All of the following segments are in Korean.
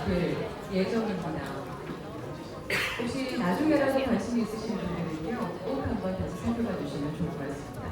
될 예정입니다. 혹시 나중에라도 관심이 있으신 분들은요, 꼭 한번 다시 살펴봐 주시면 좋을 것 같습니다.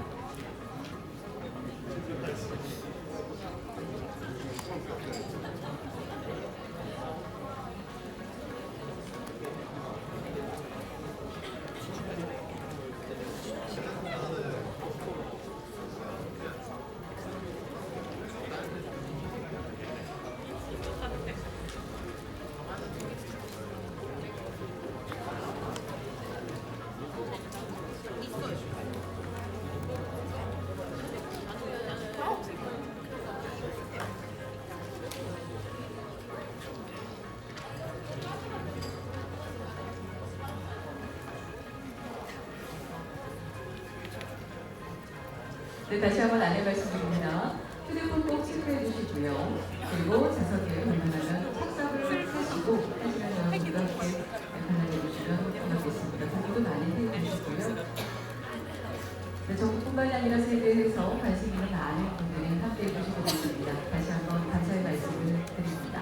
네, 다시 한번 안내 말씀드립니다. 휴대폰 꼭 체크해 주시고요. 그리고 좌석에 웬만하면 착석을 하시고 1시간 여러분과 함께 편하게 해주시면 고맙겠습니다. 사진도 많이 해주시고요. 네, 전국뿐만이 아니라 세계에서 관심 있는 많은 분들이 함께 해주시고 있습니다. 다시 한번 감사의 말씀을 드립니다.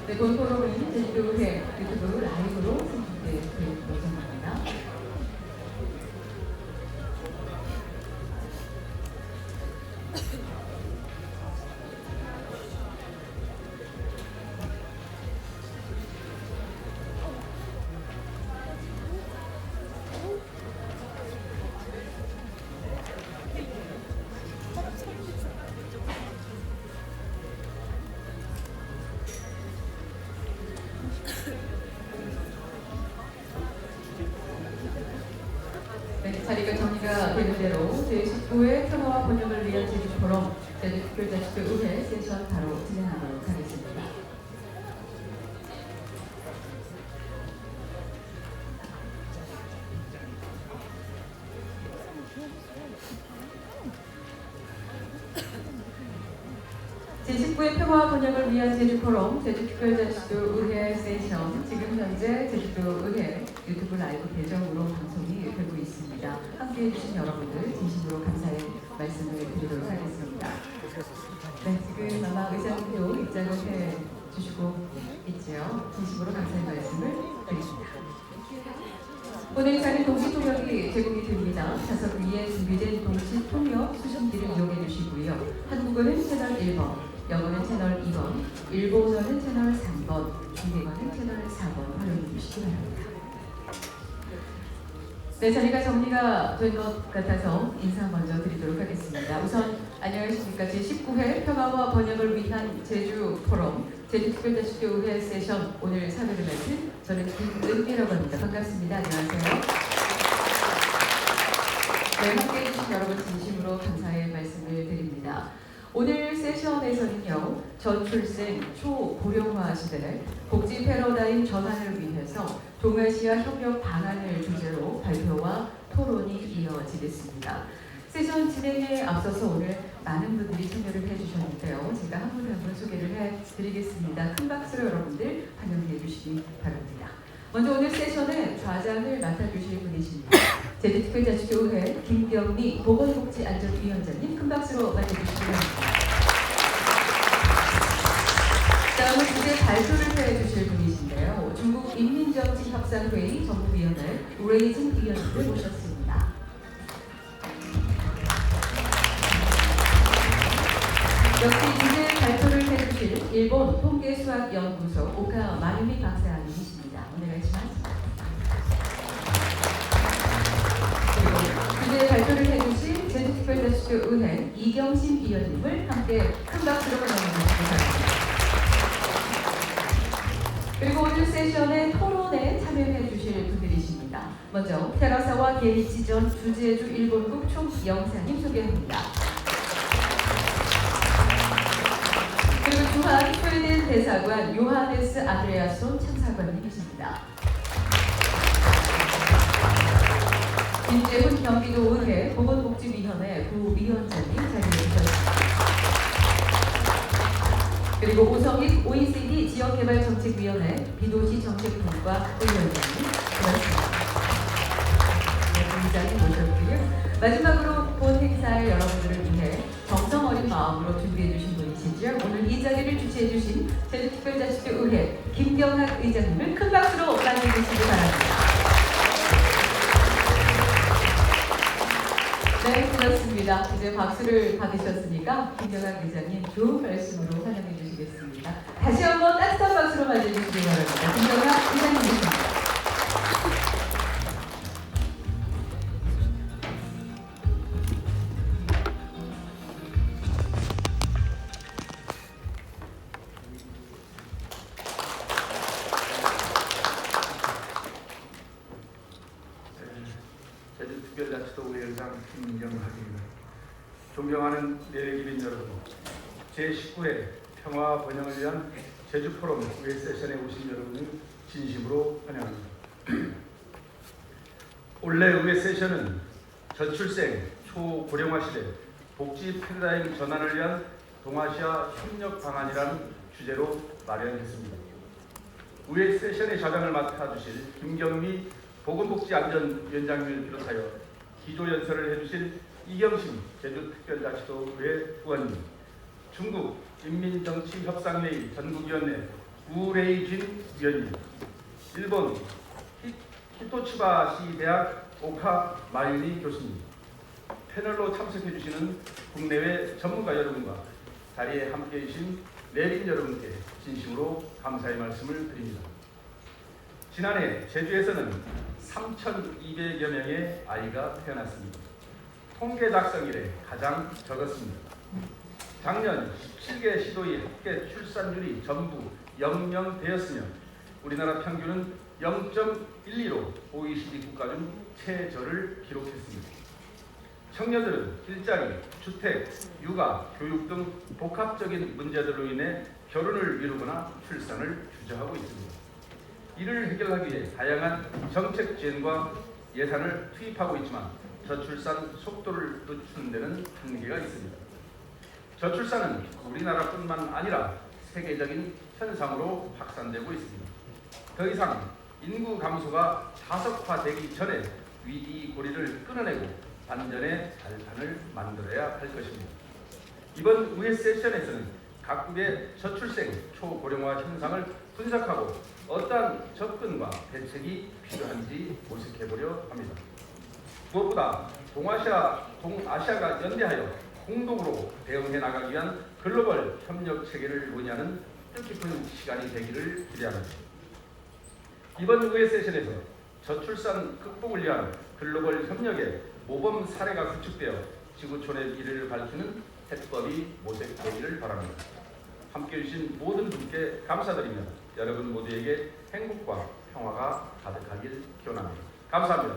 네, 본 포럼은 제주도회 유튜브 라이브로 생중계 될 예정입니다. 네, 자리가 정리가 되는 대로 제19회 평화와 번영을 위한 제주 포럼 제주특별자치도의회 세션 바로 진행하도록 하겠습니다. 제19회 평화와 번영을 위한 제주 포럼 제주특별자치도의회 세션 지금 현재 제주도의회 유튜브 라이브 계정으로 방송이 되고 있습니다. 함께해 주신 여러분들 진심으로 감사의 말씀을 드리도록 하겠습니다. 네, 지금 아마 의장님도 입장을 해 주시고 있지요. 진심으로 감사의 말씀을 드립니다. 오늘 행사는 동시통역이 제공이 됩니다. 좌석 위에 준비된 동시통역 수신기를 이용해 주시고요. 한국어는 채널 1번, 영어는 채널 2번, 일본어는 채널 3번, 중국어는 채널 4번 활용해 주시기 바랍니다. 네, 자리가 정리가 된 것 같아서 인사 먼저 드리도록 하겠습니다. 우선 안녕하십니까. 제19회 평화와 번영을 위한 제주 포럼 제주특별자치도의회 세션 오늘 참여를 맡은 저는 김은미라고 합니다. 반갑습니다. 안녕하세요. 네, 함께해 주신 여러분 진심으로 감사의 말씀을 드립니다. 오늘 세션에서는요, 전출생 초고령화 시대 복지 패러다임 전환을 위해서 동아시아 협력 방안을 주제로 발표와 토론이 이어지겠습니다. 세션 진행에 앞서서 오늘 많은 분들이 참여를 해주셨는데요. 제가 한 분 한 분 소개를 해드리겠습니다. 큰 박수로 여러분들 환영해 주시기 바랍니다. 먼저 오늘 세션의 좌장을 맡아주실 분이십니다. 제주특별자치도의회 김경미 보건복지안전위원장님 큰 박수로 맞이해주시기 바랍니다. 다음은 주제 발표를 해주실 분이신데요. 중국 인민정치협상회의 정부위원회 우레이진 위원님을 모셨습니다. 역시 주제 발표를 해주실 일본 통계수학연구소 오카 마유미 박사님이십니다. 오네가이시마스. 그리고 주제 발표를 해주실 제주특별자치도의회 이경신 위원님을 함께 큰 박수로 환영해 주시기 바랍니다. 그리고 오늘 세션의 토론에 참여해 주실 분들이십니다. 먼저 테라사와 게리치전 주제주 일본국 총영사님 소개합니다. 그리고 주한 스웨덴 대사관 요하네스 아드레아손 참사관님이십니다. 김재훈 경기도의회 보건복지위원회 부위원장님 자리해 주셨습니다. 그리고 오성익 OECD 지역개발정책위원회 비도시정책분과 위원장님 고맙습니다. 네, 위원장님 모셨고요. 마지막으로 본 행사에 여러분들을 위해 정성 어린 마음으로 준비해 주신 분이시죠. 오늘 이 자리를 주최해 주신 제주특별자치도의회 김경학 의장님을 큰 박수로 맞이해 주시기 바랍니다. 네, 고맙습니다. 이제 박수를 받으셨으니까 김경학 의장님 좋은 말씀으로 환영해 주시겠습니다. 다시 한번 따뜻한 박수로 맞이해 주시기 바랍니다. 김경학 의장님입니다. 제주특별자치도의회 의장 김경학입니다. 존경하는 내외기민 여러분, 제19회 평화 번영을 위한 제주포럼 의회 세션에 오신 여러분을 진심으로 환영합니다. 올해 의회 세션은 저출생, 초고령화 시대, 복지 패러다임 전환을 위한 동아시아 협력 방안이라는 주제로 마련했습니다. 의회 세션의 좌장을 맡아주실 김경미 보건복지안전위원장님을 비롯하여 기조연설을 해주실 이경심 제주특별자치도의회 의원님, 중국 인민정치협상회의 전국위원회 우레이진 위원님, 일본 히토치바시 대학 오카 마유니 교수님, 패널로 참석해주시는 국내외 전문가 여러분과 자리에 함께해 주신 내빈 여러분께 진심으로 감사의 말씀을 드립니다. 지난해 제주에서는 3,200여 명의 아이가 태어났습니다. 통계 작성 이래 가장 적었습니다. 작년 17개 시도의 합계 출산율이 전부 0명대였으며 우리나라 평균은 0.12로 OECD 국가 중 최저를 기록했습니다. 청년들은 일자리, 주택, 육아, 교육 등 복합적인 문제들로 인해 결혼을 미루거나 출산을 주저하고 있습니다. 이를 해결하기 위해 다양한 정책 지원과 예산을 투입하고 있지만 저출산 속도를 늦추는 데는 한계가 있습니다. 저출산은 우리나라뿐만 아니라 세계적인 현상으로 확산되고 있습니다. 더 이상 인구 감소가 가속화되기 전에 위기 고리를 끊어내고 반전의 발판을 만들어야 할 것입니다. 이번 의회 세션에서는 각국의 저출생, 초고령화 현상을 분석하고 어떠한 접근과 대책이 필요한지 모색해보려 합니다. 무엇보다 동아시아가 연대하여 공동으로 대응해 나가기 위한 글로벌 협력 체계를 논의하는 뜻깊은 시간이 되기를 기대합니다. 이번 의회 세션에서 저출산 극복을 위한 글로벌 협력의 모범 사례가 구축되어 지구촌의 미래를 밝히는 해법이 모색되기를 바랍니다. 함께해 주신 모든 분께 감사드리며 여러분 모두에게 행복과 평화가 가득하길 기원합니다. 감사합니다.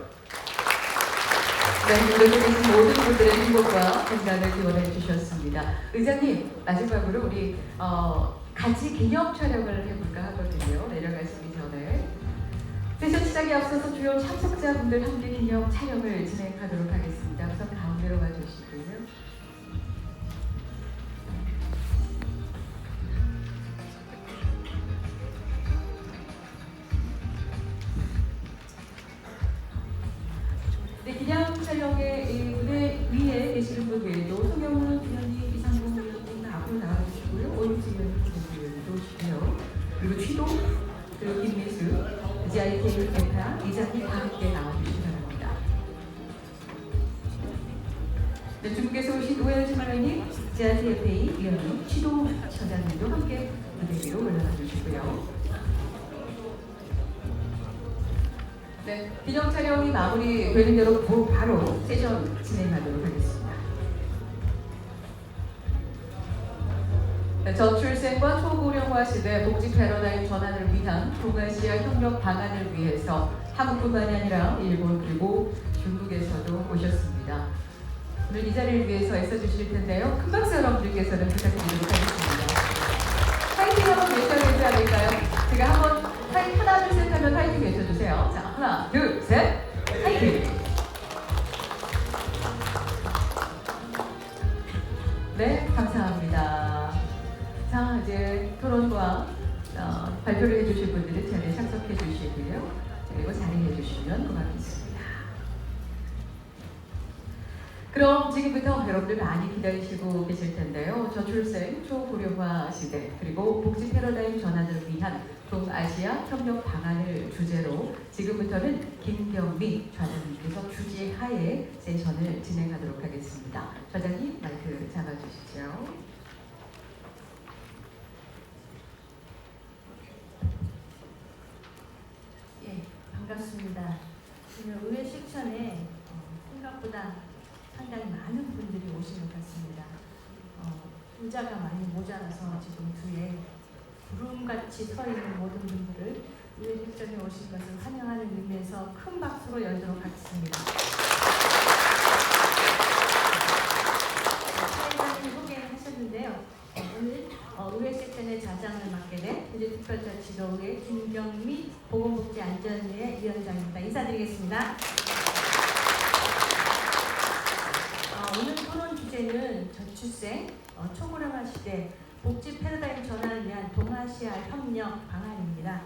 네, 여기 계신 모든 분들의 행복과 건강을 기원해 주셨습니다. 의장님, 마지막으로 우리 같이 기념 촬영을 해볼까 하거든요. 내려가시기 전에. 세션 시작에 앞서서 주요 참석자분들 함께 기념 촬영을 진행하도록 하겠습니다. 우선 가운데로 와주시고요. 네, 기념 촬영의 무대 위에 계시는 분 외에도 송영훈 위원님, 이상공 위원님 앞으로 나와주시고요. 오윤지 위원님도 오시고요. 그리고 취동, 그리고 김미수, GIK 대파 이장님 다 함께 나와주시기 바랍니다. 네, 중국에서 오신 오현지 말라님, GIK 위원님, 취동 처장님도 함께 무대 위로 올라가 주시고요. 네, 기념 촬영이 마무리되는 대로 바로 세션 진행하도록 하겠습니다. 네, 저출생과 초고령화 시대 복지 패러다임 전환을 위한 동아시아 협력 방안을 위해서 한국뿐만이 아니라 일본 그리고 중국에서도 오셨습니다. 오늘 이 자리를 위해서 애써주실 텐데요. 큰 박수 여러분들께서는 부탁드리도록 하겠습니다. 파이팅 한번 외쳐주지 않을까요? 제가 한번 하나 둘 셋 하면 파이팅 외쳐주세요. 자, 하나 둘 셋 파이팅! 네, 감사합니다. 자, 이제 번째 토론과 발표를 해주실 분들은 자리에 착석해 주시고요. 그리고 자리해 주시면 고맙겠습니다. 그럼 지금부터 여러분들 많이 기다리시고 계실 텐데요. 저출생 초고령화 시대 그리고 복지 패러다임 전환을 위한 동아시아 협력 방안을 주제로 지금부터는 김경미 좌장님께서 주재하에 세션을 진행하도록 하겠습니다. 좌장님 마이크 잡아주시죠. 예, 반갑습니다. 오늘 의회 섹션에 생각보다 상당히 많은 분들이 오신 것 같습니다. 의자가 많이 모자라서 지금 뒤에 구름같이 서 있는 모든 분들을 의회 섹션에 오신 것을 환영하는 의미에서 큰 박수로 열도록 하겠습니다. 사회자님 소개하셨는데요. 오늘 의회 섹션의 좌장을 맡게 된 제주특별자치도의회 김경미 보건복지안전위의 위원장입니다. 인사드리겠습니다. 오늘 토론 주제는 저출생, 초고령화 시대, 복지 패러다임 전환을 위한 동아시아 협력 방안입니다.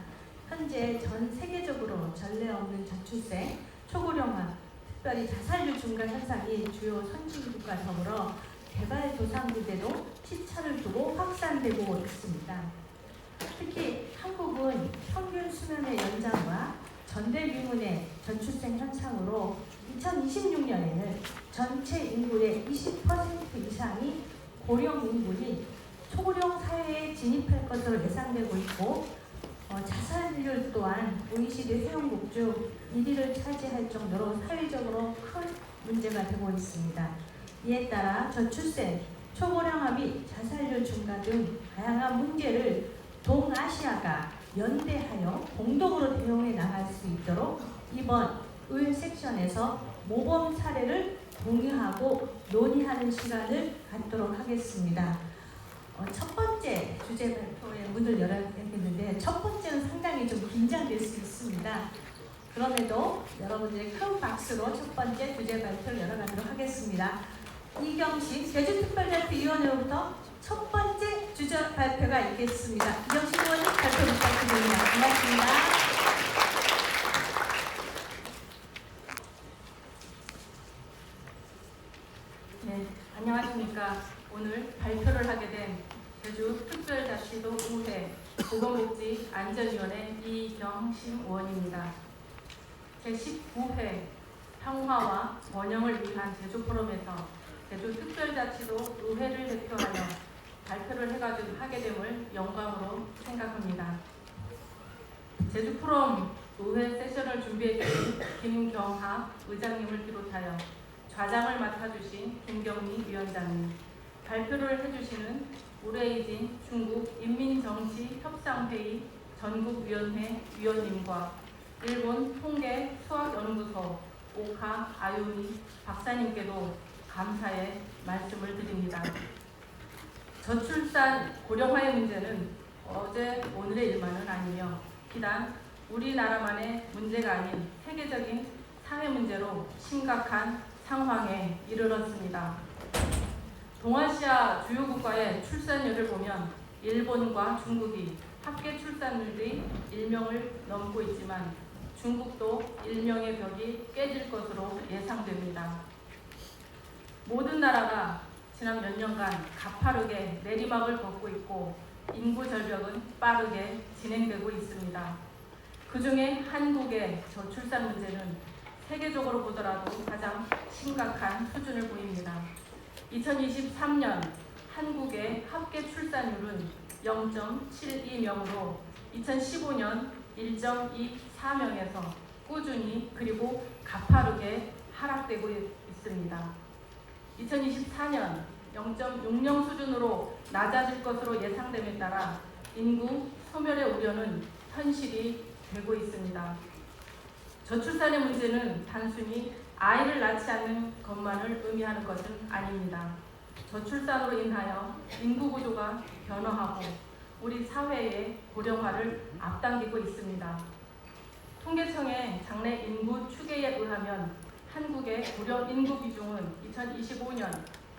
현재 전 세계적으로 전례 없는 저출생, 초고령화, 특별히 자살률 증가 현상이 주요 선진국과 더불어 개발도상국에도 시차를 두고 확산되고 있습니다. 특히 한국은 평균 수명의 연장과 전대규모의 저출생 현상으로 2026년에는 전체 인구의 20% 이상이 고령 인구인 초고령 사회에 진입할 것으로 예상되고 있고 자살률 또한 OECD 회원국 중 1위를 차지할 정도로 사회적으로 큰 문제가 되고 있습니다. 이에 따라 저출생, 초고령화 및 자살률 증가 등 다양한 문제를 동아시아가 연대하여 공동으로 대응해 나갈 수 있도록 이번 의회 섹션에서 모범 사례를 공유하고 논의하는 시간을 갖도록 하겠습니다. 첫 번째 주제 발표의 문을 열어야겠는데 첫 번째는 상당히 좀 긴장될 수 있습니다. 그럼에도 여러분들의 큰 박수로 첫 번째 주제 발표를 열어가도록 하겠습니다. 이경식 제주특별자치위원회로부터 첫 번째 주제 발표가 있겠습니다. 이경식 의원님 발표 부탁드립니다. 고맙습니다. 네, 안녕하십니까. 오늘 발표를 하게 된 제주특별자치도 의회 보건복지안전위원회 이경심 의원입니다. 제19회 평화와 번영을 위한 제주포럼에서 제주특별자치도 의회를 대표하여 발표를 하게 됨을 영광으로 생각합니다. 제주포럼 의회 세션을 준비해 주신 김경하 의장님을 비롯하여 좌장을 맡아주신 김경미 위원장님, 발표를 해주시는 우레이진 중국 인민정치협상회의 전국위원회 위원님과 일본 통계 수학연구소 오카 아유미 박사님께도 감사의 말씀을 드립니다. 저출산 고령화의 문제는 어제 오늘의 일만은 아니며 비단 우리나라만의 문제가 아닌 세계적인 사회 문제로 심각한 상황에 이르렀습니다. 동아시아 주요 국가의 출산율을 보면 일본과 중국이 합계 출산율이 1명을 넘고 있지만 중국도 1명의 벽이 깨질 것으로 예상됩니다. 모든 나라가 지난 몇 년간 가파르게 내리막을 걷고 있고 인구 절벽은 빠르게 진행되고 있습니다. 그 중에 한국의 저출산 문제는 세계적으로 보더라도 가장 심각한 수준을 보입니다. 2023년 한국의 합계 출산율은 0.72명으로 2015년 1.24명에서 꾸준히 그리고 가파르게 하락되고 있습니다. 2024년 0.60 수준으로 낮아질 것으로 예상됨에 따라 인구 소멸의 우려는 현실이 되고 있습니다. 저출산의 문제는 단순히 아이를 낳지 않는 것만을 의미하는 것은 아닙니다. 저출산으로 인하여 인구 구조가 변화하고 우리 사회의 고령화를 앞당기고 있습니다. 통계청의 장래 인구 추계에 의하면 한국의 고령 인구 비중은 2025년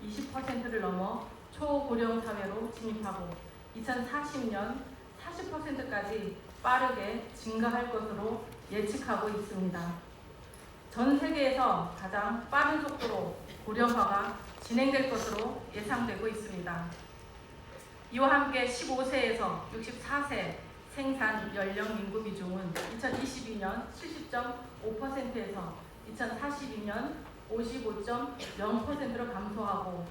20%를 넘어 초고령 사회로 진입하고 2040년 40%까지 빠르게 증가할 것으로 예측하고 있습니다. 전 세계에서 가장 빠른 속도로 고령화가 진행될 것으로 예상되고 있습니다. 이와 함께 15세에서 64세 생산 연령 인구 비중은 2022년 70.5%에서 2042년 55.0%로 감소하고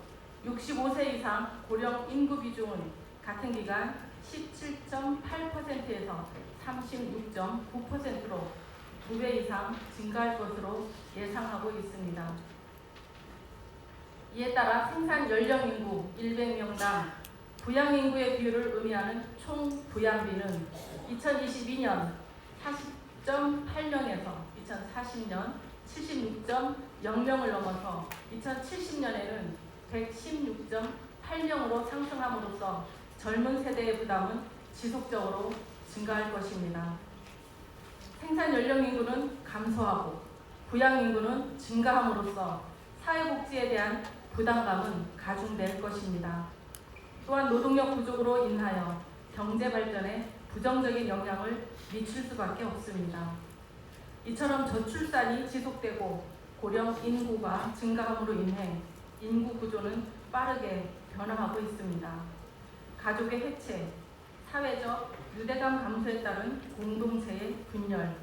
65세 이상 고령 인구 비중은 같은 기간 17.8%에서 36.9%로 2배 이상 증가할 것으로 예상하고 있습니다. 이에 따라 생산 연령 인구 100명당 부양 인구의 비율을 의미하는 총 부양비는 2022년 40.8명에서 2040년 76.0명을 넘어서 2070년에는 116.8명으로 상승함으로써 젊은 세대의 부담은 지속적으로 증가할 것입니다. 생산 연령 인구는 감소하고 부양 인구는 증가함으로써 사회복지에 대한 부담감은 가중될 것입니다. 또한 노동력 부족으로 인하여 경제 발전에 부정적인 영향을 미칠 수밖에 없습니다. 이처럼 저출산이 지속되고 고령 인구가 증가함으로 인해 인구 구조는 빠르게 변화하고 있습니다. 가족의 해체, 사회적 유대감 감소에 따른 공동체의 분열,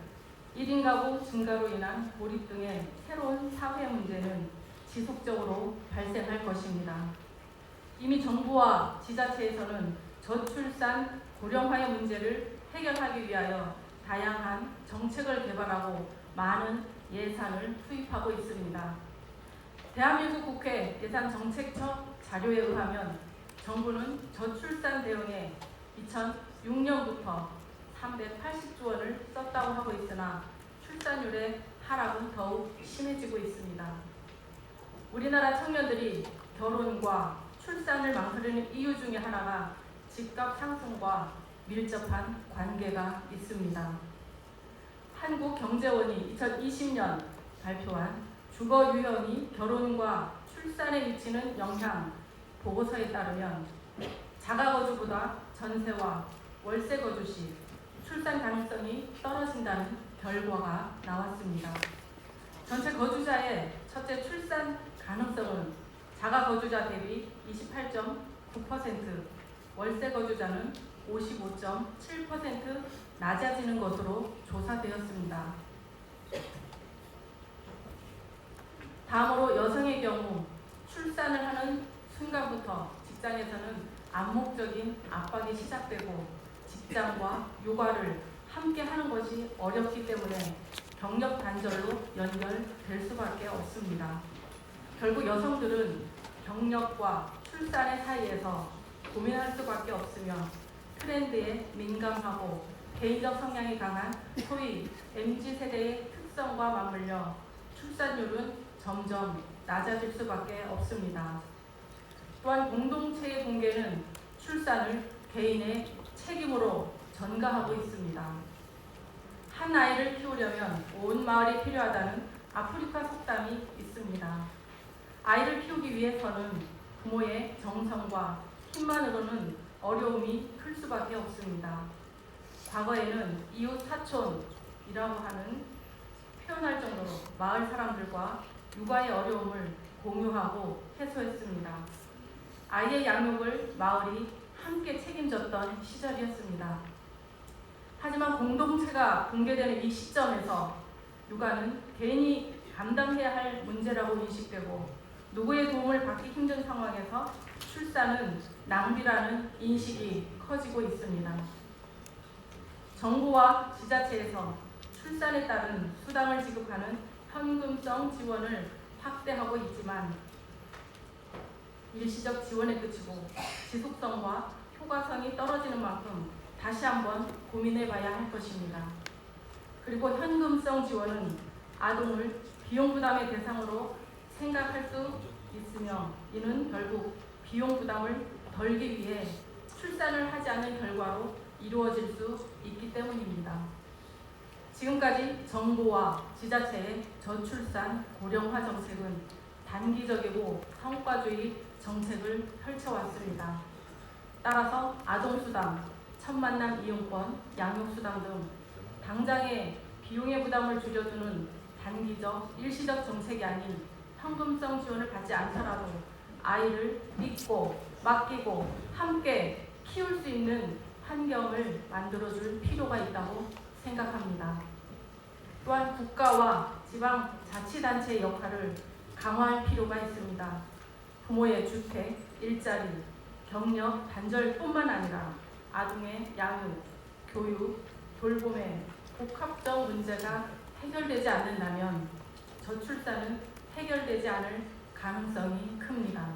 1인 가구 증가로 인한 고립 등의 새로운 사회 문제는 지속적으로 발생할 것입니다. 이미 정부와 지자체에서는 저출산 고령화의 문제를 해결하기 위하여 다양한 정책을 개발하고 많은 예산을 투입하고 있습니다. 대한민국 국회 예산정책처 자료에 의하면 정부는 저출산 대응에 2006년부터 380조 원을 썼다고 하고 있으나 출산율의 하락은 더욱 심해지고 있습니다. 우리나라 청년들이 결혼과 출산을 망설이는 이유 중에 하나가 집값 상승과 밀접한 관계가 있습니다. 한국경제원이 2020년 발표한 주거 유형이 결혼과 출산에 미치는 영향 보고서에 따르면 자가거주보다 전세와 월세거주 시 출산 가능성이 떨어진다는 결과가 나왔습니다. 전체 거주자의 첫째 출산 가능성은 자가거주자 대비 28.9%, 월세거주자는 55.7% 낮아지는 것으로 조사되었습니다. 다음으로 여성의 경우 출산을 하는 순간부터 직장에서는 암묵적인 압박이 시작되고 직장과 육아를 함께 하는 것이 어렵기 때문에 경력 단절로 연결될 수밖에 없습니다. 결국 여성들은 경력과 출산의 사이에서 고민할 수밖에 없으며 트렌드에 민감하고 개인적 성향이 강한 소위 MZ세대의 특성과 맞물려 출산율은 점점 낮아질 수밖에 없습니다. 또한 공동체의 붕괴는 출산을 개인의 책임으로 전가하고 있습니다. 한 아이를 키우려면 온 마을이 필요하다는 아프리카 속담이 있습니다. 아이를 키우기 위해서는 부모의 정성과 힘만으로는 어려움이 클 수밖에 없습니다. 과거에는 이웃 사촌이라고 하는 표현할 정도로 마을 사람들과 육아의 어려움을 공유하고 해소했습니다. 아이의 양육을 마을이 함께 책임졌던 시절이었습니다. 하지만 공동체가 붕괴되는 이 시점에서 육아는 개인이 감당해야 할 문제라고 인식되고 누구의 도움을 받기 힘든 상황에서 출산은 낭비라는 인식이 커지고 있습니다. 정부와 지자체에서 출산에 따른 수당을 지급하는 현금성 지원을 확대하고 있지만 일시적 지원에 그치고 지속성과 효과성이 떨어지는 만큼 다시 한번 고민해봐야 할 것입니다. 그리고 현금성 지원은 아동을 비용 부담의 대상으로 생각할 수 있으며 이는 결국 비용 부담을 덜기 위해 출산을 하지 않는 결과로 이루어질 수 있기 때문입니다. 지금까지 정부와 지자체의 저출산 고령화 정책은 단기적이고 성과주의 정책을 펼쳐왔습니다. 따라서 아동수당, 첫 만남 이용권, 양육수당 등 당장의 비용의 부담을 줄여주는 단기적, 일시적 정책이 아닌 현금성 지원을 받지 않더라도 아이를 믿고 맡기고 함께 키울 수 있는 환경을 만들어줄 필요가 있다고 생각합니다. 또한 국가와 지방자치단체의 역할을 강화할 필요가 있습니다. 부모의 주택, 일자리, 경력, 단절뿐만 아니라 아동의 양육, 교육, 돌봄의 복합적 문제가 해결되지 않는다면 저출산은 해결되지 않을 가능성이 큽니다.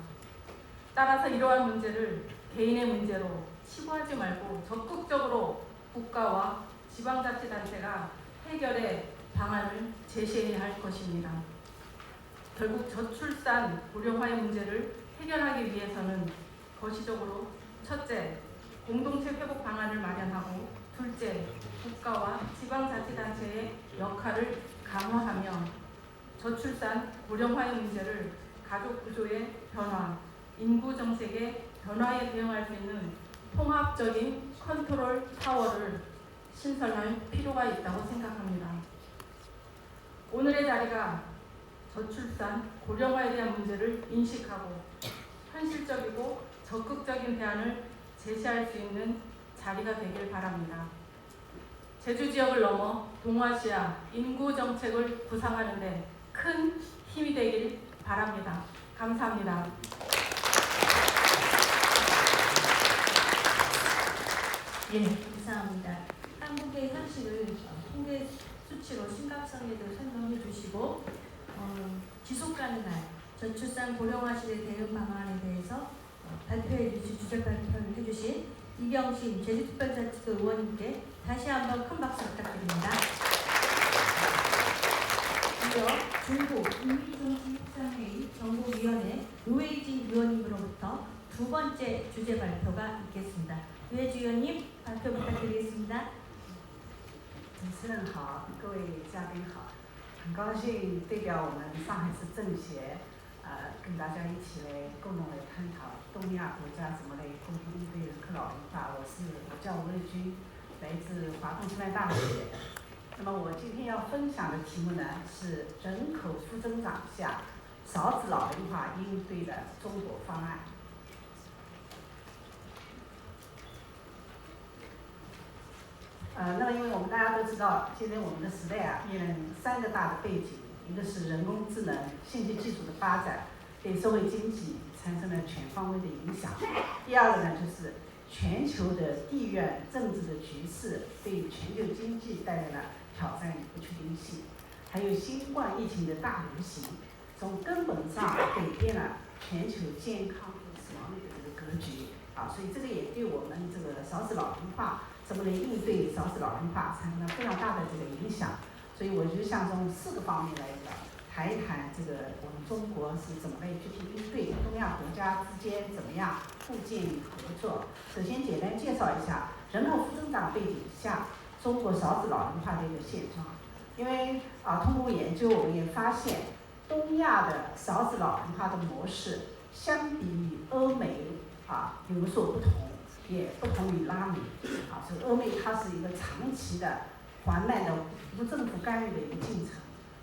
따라서 이러한 문제를 개인의 문제로 치부하지 말고 적극적으로 국가와 지방자치단체가 해결의 방안을 제시해야 할 것입니다. 결국 저출산, 고령화의 문제를 해결하기 위해서는 거시적으로 첫째, 공동체 회복 방안을 마련하고 둘째, 국가와 지방자치단체의 역할을 강화하며 저출산, 고령화의 문제를 가족 구조의 변화, 인구 정책의 변화에 대응할 수 있는 통합적인 컨트롤 타워를 신설할 필요가 있다고 생각합니다. 오늘의 자리가 저출산, 고령화에 대한 문제를 인식하고 현실적이고 적극적인 대안을 제시할 수 있는 자리가 되길 바랍니다. 제주 지역을 넘어 동아시아 인구 정책을 구상하는 데 큰 힘이 되길 바랍니다. 감사합니다. 예, 감사합니다. 한국의 현실을 통계 수치로 심각성에 대해 설명해 주시고 지속 가능한 저출산 고령화 시대 대응 방안에 대해서 발표해 주신 주제 발표를 해주신 이경신 제주특별자치도 의원님께 다시 한번 큰 박수 부탁드립니다. 이어 중국 인민정치협상회의 정보위원회 노회진 위원님으로부터 두 번째 주제 발표가 있겠습니다. 노회진 위원님 발표 부탁드리겠습니다. 主持人好，各位嘉宾好，很高兴代表我们上海市政协，跟大家一起来共同来探讨东亚国家怎么来共同应对人口老龄化。我叫吴瑞军，来自华东师范大学。那么我今天要分享的题目呢是人口负增长下少子老龄化应对的中国方案。那么因为我们大家都知道，现在我们的时代啊，面临三个大的背景，一个是人工智能、信息技术的发展，对社会经济产生了全方位的影响。第二个呢，就是全球的地缘政治的局势对全球经济带来了挑战与不确定性，还有新冠疫情的大流行，从根本上改变了全球健康和死亡率的这个格局啊，所以这个也对我们这个少子老龄化怎么来应对少子老龄化产生了非常大的这个影响。所以我就想从4个方面来谈一谈这个我们中国是怎么来具体应对东亚国家之间怎么样互鉴与合作。首先简单介绍一下人口负增长背景下中国少子老龄化的一个现状。因为通过研究我们也发现，东亚的少子老龄化的模式相比于欧美有所不同，也不同于拉美所以欧美它是一个长期的缓慢的无政府干预的一个进程。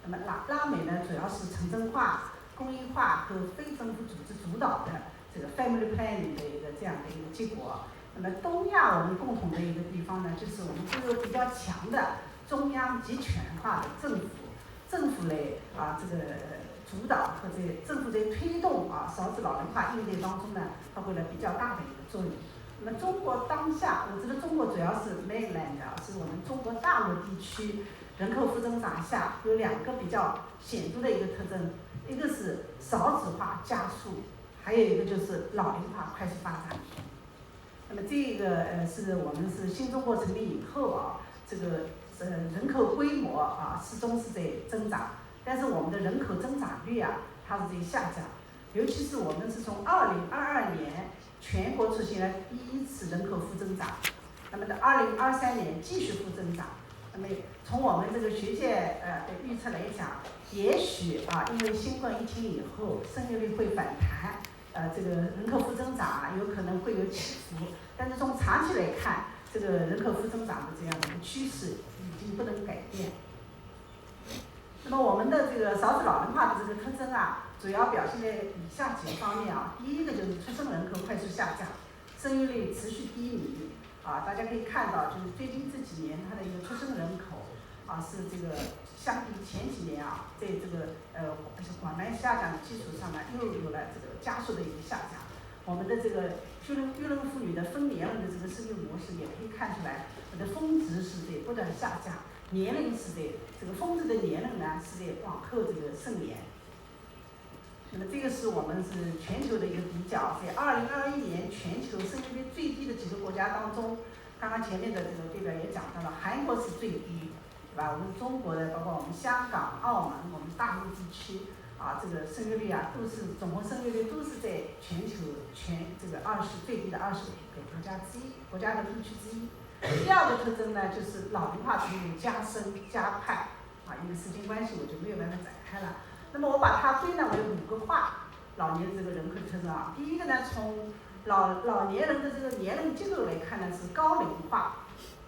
那么拉美呢，主要是城镇化、公益化和非政府组织主导的这个 family planning 的一个这样的一个结果。那么东亚我们共同的一个地方呢，就是我们这个比较强的中央集权化的政府来这个主导和政府在推动少子老龄化应对当中呢，发挥了比较大的一个作用。那么中国当下，我知道中国主要是 mainland 是我们中国大陆地区人口负增长下有2个比较显著的一个特征，一个是少子化加速，还有一个就是老龄化快速发展。那么这个是我们是新中国成立以后这个人口规模始终是在增长，但是我们的人口增长率它是在下降，尤其是我们是从2022年全国出现了第1次人口负增长，那么在2023年继续负增长。那么从我们这个学界的预测来讲，也许因为新冠疫情以后生育率会反弹，这个人口负增长啊，有可能会有起伏，但是从长期来看，这个人口负增长的这样的一个趋势已经不能改变。那么我们的这个少子老龄化的这个特征啊，主要表现在以下几个方面啊。第一个就是出生人口快速下降，生育率持续低迷啊。大家可以看到，就是最近这几年它的一个出生人口啊是这个相比前几年啊，在这个缓慢下降的基础上呢，又有了这个加速的一个下降。我们的这个育龄妇女的分年龄的这个生育模式也可以看出来，它的峰值是在不断下降。年龄是在这个峰值的年龄呢是在往后这个伸延，那么这个是我们是全球的一个比较，在2021年全球生育率最低的几个国家当中，刚刚前面的这个代表也讲到了，韩国是最低，对吧？我们中国的，包括我们香港、澳门、我们大陆地区啊，这个生育率啊都是总共生育率都是在全球这个最低的25个国家的地区之一。第二个特征呢，就是老龄化程度加深加快啊，因为时间关系我就没有办法展开了。那么我把它归纳为5个老年这个人口特征啊。第一个呢，从老年人的这个年龄结构来看呢，是高龄化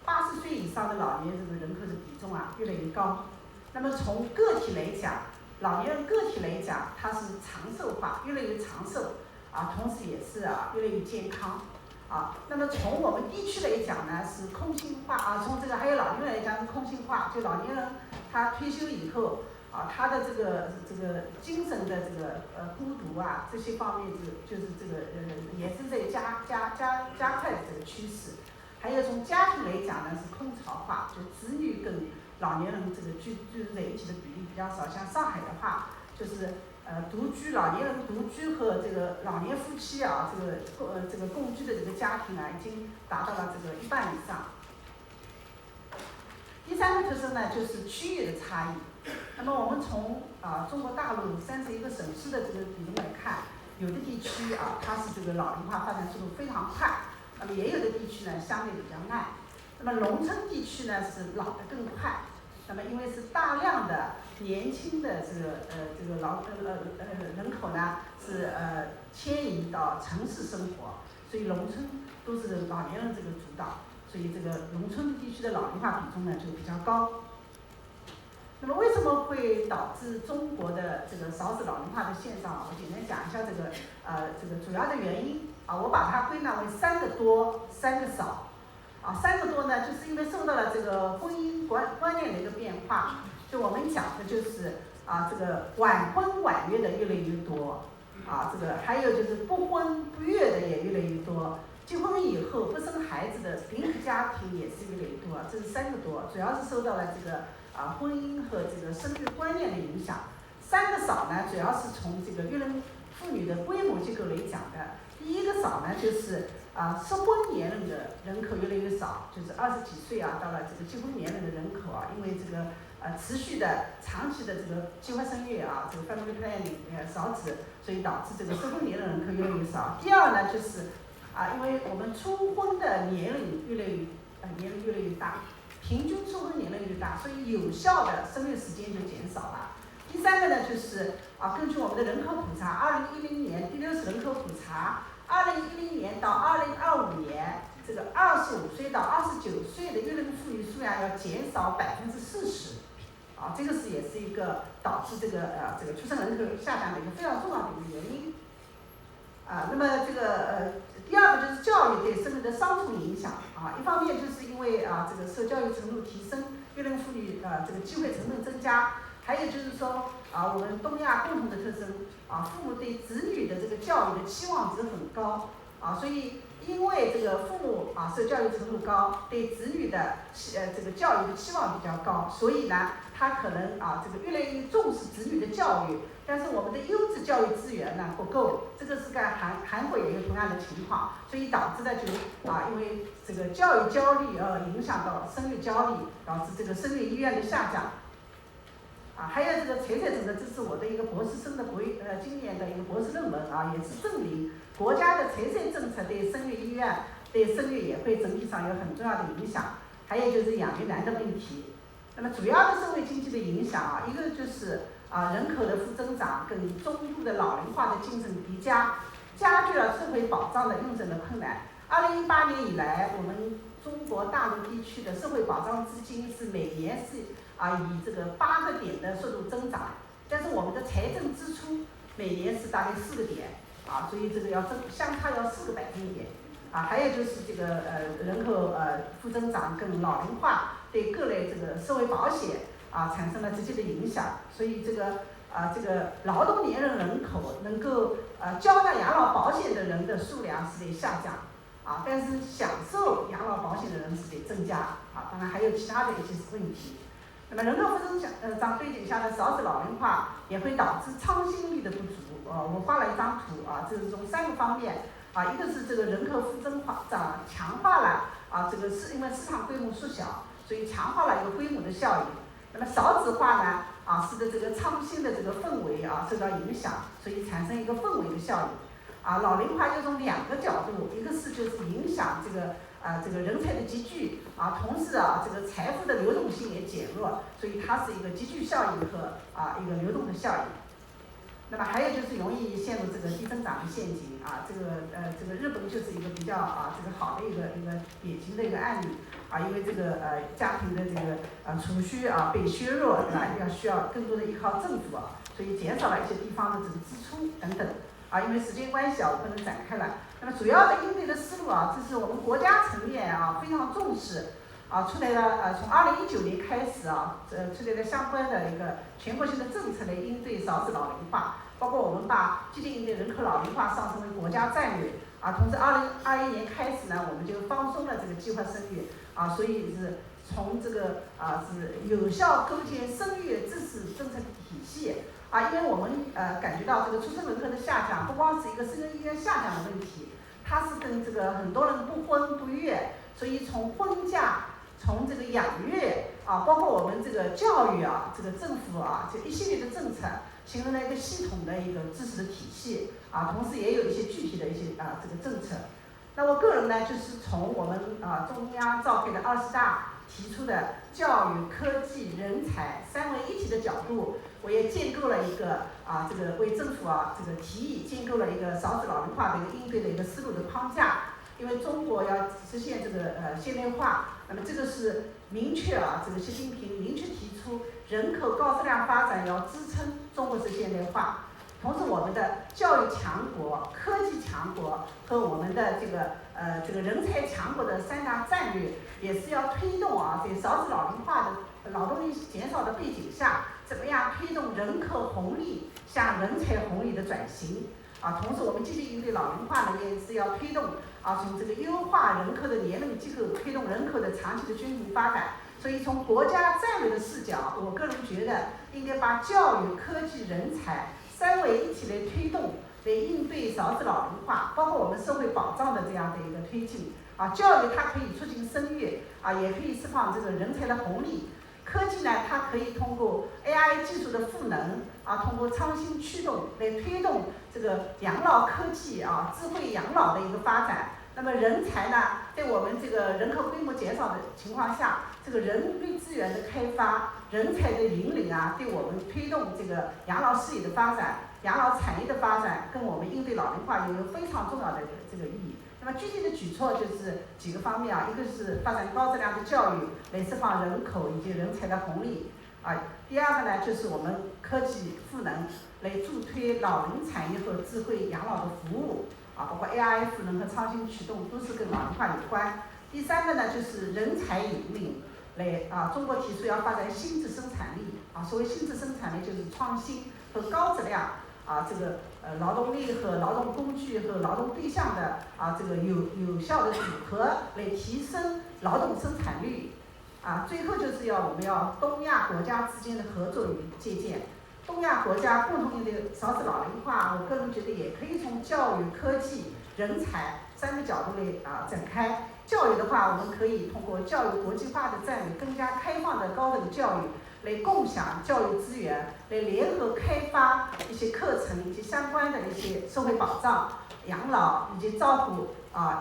，80岁以上的老年这个人口的比重啊越来越高。那么从个体来讲，老年人个体来讲，它是长寿化，越来越长寿啊，同时也是越来越健康。那么从我们地区来讲呢，是空心化啊，从这个还有老年人来讲是空心化，就老年人他退休以后他的这个精神的这个孤独啊这些方面就是这个也是在加快的这个趋势。还有从家庭来讲呢是空巢化，就子女跟老年人这个居住在一起的比例比较少，像上海的话就是老年人独居和这个老年夫妻啊，这个共居的这个家庭啊，已经达到了这个1半以上。第三个特征呢，就是区域的差异。那么我们从中国大陆31个省市的这个比重来看，有的地区它是这个老龄化发展速度非常快，那么也有的地区呢相对比较慢。那么农村地区呢是老得更快。那么因为是大量的年轻的这个人口呢是迁移到城市生活，所以农村都是老年人这个主导，所以这个农村地区的老龄化比重呢就比较高。那么为什么会导致中国的这个少子老龄化的现象？我简单讲一下这个主要的原因我把它归纳为3个多，3个少。3个多呢，就是因为受到了这个婚姻观念的一个变化，就我们讲的就是这个晚婚晚育的越来越多，这个还有就是不婚不育的也越来越多，结婚以后不生孩子的临时家庭也是越来越多，这是3个多，主要是受到了这个婚姻和这个生育观念的影响。3个少呢，主要是从这个育龄妇女的规模结构来讲的。第一个少呢，就是适婚年龄的人口越来越少，就是20几岁到了这个结婚年龄的人口因为这个持续的长期的这个计划生育这个 family planning 少子，所以导致这个适婚年龄人口越来越少。第二呢，就是因为我们初婚的年龄越来越大，平均初婚年龄越来越大，所以有效的生育时间就减少了。第三个呢，就是根据我们的人口普查，2010年第60人口普查，2010年到2025年，这个25岁到29岁的育龄妇女数量要减少40%，这个也是一个导致这个出生人口下降的一个非常重要的一个原因。那么这个第二个就是教育对生育的双重影响一方面就是因为这个受教育程度提升，育龄妇女这个机会成本增加。还有就是说我们东亚共同的特征父母对子女的这个教育的期望值很高所以因为这个父母受教育程度高，对子女的这个教育的期望比较高，所以呢他可能这个越来越重视子女的教育，但是我们的优质教育资源呢不够，这个是在韩国也有同样的情况，所以导致的就因为这个教育焦虑影响到生育焦虑，导致这个生育意愿的下降。还有这个财政的，这是我的一个博士生的今年的一个博士论文也是证明国家的财政政策对生育意愿、对生育也会整体上有很重要的影响。还有就是养育难的问题。那么主要的社会经济的影响一个就是人口的负增长跟中度的老龄化的精神叠加，加剧了社会保障的用证的困难。2018年以来，我们中国大陆地区的社会保障资金是每年是以这个8个点的速度增长，但是我们的财政支出每年是大概4个点所以这个相差要4个百分点还有就是这个人口负增长跟老龄化对各类这个社会保险产生了直接的影响，所以这个劳动年龄人口能够交纳养老保险的人的数量是在下降但是享受养老保险的人是在增加当然还有其他的一些问题。那么人口负增长背景下的少子老龄化也会导致创新力的不足我画了一张图这是从3个方面一个是这个人口负增长强化了这个是因为市场规模缩小，所以强化了一个规模的效应。那么少子化呢使得这个创新的这个氛围受到影响，所以产生一个氛围的效应老龄化又从2个角度，一个是就是影响这个人才的集聚同时这个财富的流动性也减弱，所以它是一个集聚效应和一个流动的效应。那么还有就是容易陷入这个低增长的陷阱这个日本就是一个比较这个好的一个典型的一个案例因为这个家庭的这个储蓄被削弱需要更多的依靠政府所以减少了一些地方的这个支出等等因为时间关系我不能展开了。那么主要的应对的思路这是我们国家层面非常重视出来了从2019年开始出来了相关的一个全国性的政策来应对少子老龄化，包括我们把积极应对人口老龄化上升为国家战略同时2021年开始呢，我们就放松了这个计划生育所以是从这个是有效构建生育支持政策体系因为我们感觉到这个出生人口的下降不光是一个生育意愿下降的问题，它是跟这个很多人不婚不育，所以从婚嫁从这个养育包括我们这个教育这个政府这一系列的政策形成了一个系统的一个支持的体系同时也有一些具体的一些这个政策。那我个人呢就是从我们中央召开的20大提出的教育、科技、人才3位一体的角度，我也建构了一个这个为政府这个提议建构了一个少子老龄化的一个应对的一个思路的框架。因为中国要实现这个现代化，那么这个是明确这个习近平明确提出人口高质量发展要支撑中国式现代化。同时我们的教育强国、科技强国和我们的这个人才强国的3大战略，也是要推动在少子老龄化的劳动力减少的背景下，怎么样推动人口红利向人才红利的转型同时我们积极应对老龄化呢，也是要推动从这个优化人口的年龄机构，推动人口的长期的均衡发展。所以从国家战略的视角，我个人觉得应该把教育、科技、人才3位一体来推动，来应对少子老龄化，包括我们社会保障的这样的一个推进教育它可以促进生育也可以释放这个人才的红利。科技呢，它可以通过 AI 技术的赋能通过创新驱动来推动这个养老科技智慧养老的一个发展。那么人才呢，在我们这个人口规模减少的情况下，这个人力资源的开发、人才的引领对我们推动这个养老事业的发展、养老产业的发展，跟我们应对老龄化有非常重要的这个意义。那么具体的举措就是几个方面一个是发展高质量的教育，来释放人口以及人才的红利第二个呢，就是我们科技赋能，来助推老龄产业和智慧养老的服务包括 AI 赋能和创新驱动，都是跟老龄化有关。第三个呢，就是人才引领，来中国提出要发展新质生产力所谓新质生产力就是创新和高质量这个劳动力和劳动工具和劳动对象的这个有效的组合，来提升劳动生产率最后就是我们要东亚国家之间的合作与借鉴。东亚国家共同应对少子老龄化，我个人觉得也可以从教育、科技、人才3个角度来展开。教育的话，我们可以通过教育国际化的战略，更加开放的高等教育，来共享教育资源，来联合开发一些课程以及相关的一些社会保障、养老以及照顾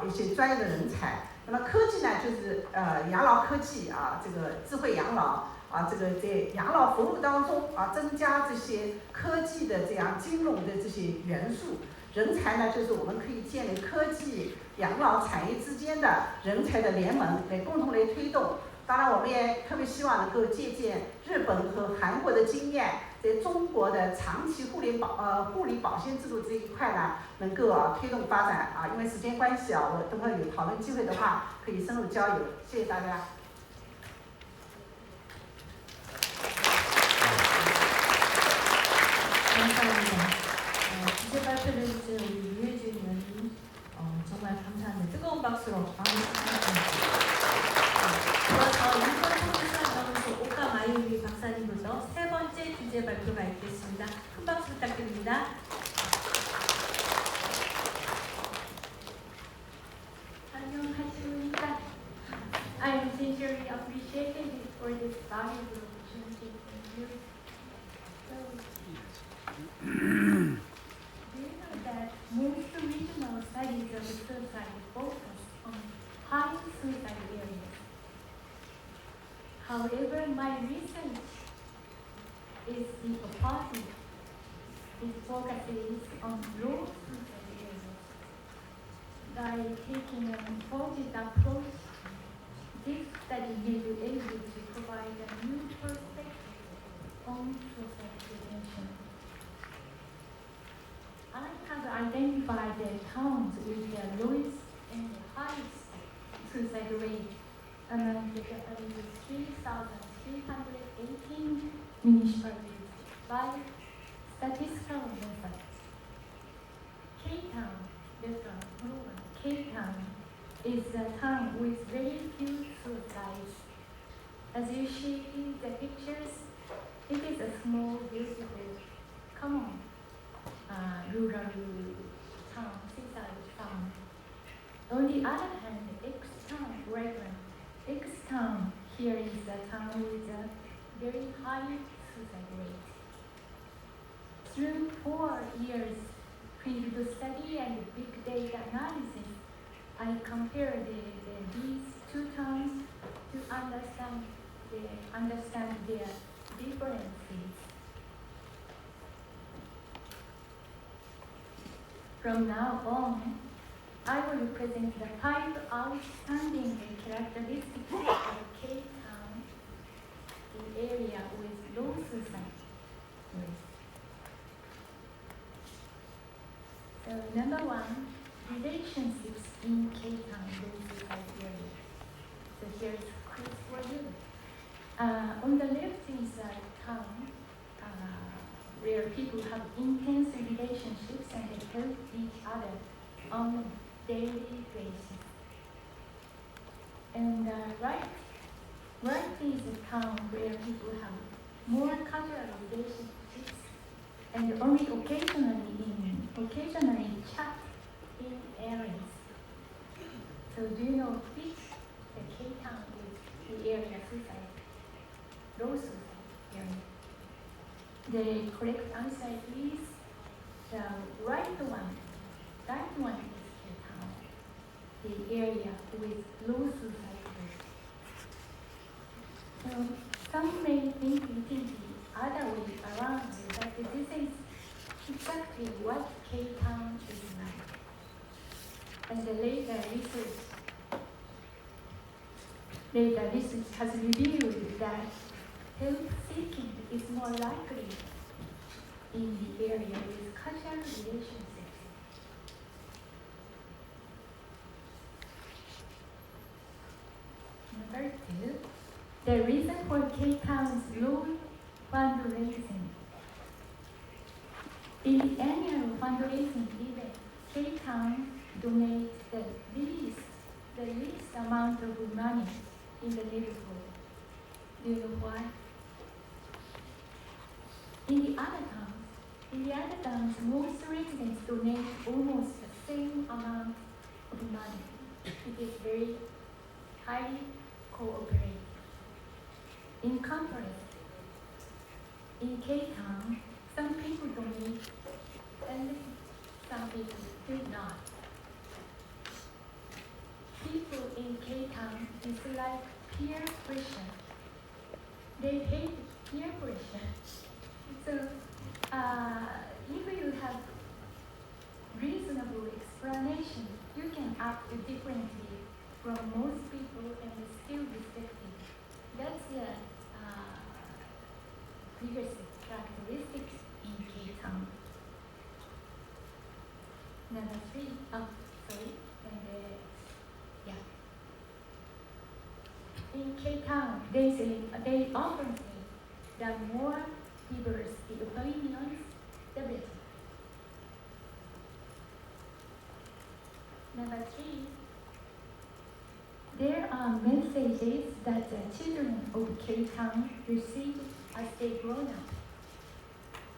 一些专业的人才。那么科技呢，就是养老科技这个智慧养老这个在养老服务当中增加这些科技的这样金融的这些元素。人才呢，就是我们可以建立科技、养老产业之间的人才的联盟，来共同来推动。当然，我们也特别希望能够借鉴日本和韩国的经验，在中国的长期护理保健制度这一块呢，能够推动发展因为时间关系我等会有讨论机会的话，可以深入交流。谢谢大家。 감사합니다. 주제 발표를 해주신 우리 유해준 의원님 정말 감사합니다. 뜨거운 박수로 마무리하겠습니다. 이어서 인권 통일사무소 오카 마유미 박사님으로서 세 번째 주제 발표가 있겠습니다. 큰 박수 부탁드립니다. 안녕하십니까. I am sincerely appreciated for this valuable opportunity to you. Do you know that most regional studies of suicide focus on high suicide areas? However, my research is the opposite. It focuses on low suicide areas. By taking an opposite approach, this study may be able to provide a new perspective on suicide prevention. I have identified the towns with the lowest and highest suicide rate among the 3,318 municipalities by statistical method. K-Town, K-Town is a town with very few suicides. As you see in the pictures, it is a small, beautiful, common rural town, seaside town. On the other hand, X-Town here is a town with a very high suicide rate. Through 4 years field study and big data analysis, I compared these two towns to understand their differences. From now on, I will present the 5 outstanding characteristics of K-Town, the area with low suicide rate. So number 1, relationships in K-Town low suicide area. So here's a quiz for you. On the left is a town where people have intense relationships and they help each other on a daily basis. And right is a town where people have more casual relationships and only occasionally chat in areas. So do you know which the K-Town is the area suicide, low suicide area? The correct answer is the right one. That one is K-Town, the area with low suicide rate. So some may think it is the other way around, but this is exactly what K-Town is like. And the later research has revealed that help seeking is more likely in the area with casual relationships. Number 2, the reason for K-Town's low fundraising. In the annual fundraising event, K-Town donates the least amount of money in the neighborhood. Do you know why? In the other towns, most residents donate almost the same amount of money. It is very highly cooperative. In contrast, in K-Town, some people donate and some people do not. People in K-Town dislike peer pressure they hate peer pressure. So if you have reasonable explanation, you can act differently from most people and still respected. That's the biggest characteristics in K-Town. Number 3, sorry, and yeah. In K-Town, they often say that more diversity opinions, the better. Number 3, there are messages that the children of K-Town receive as they grow up.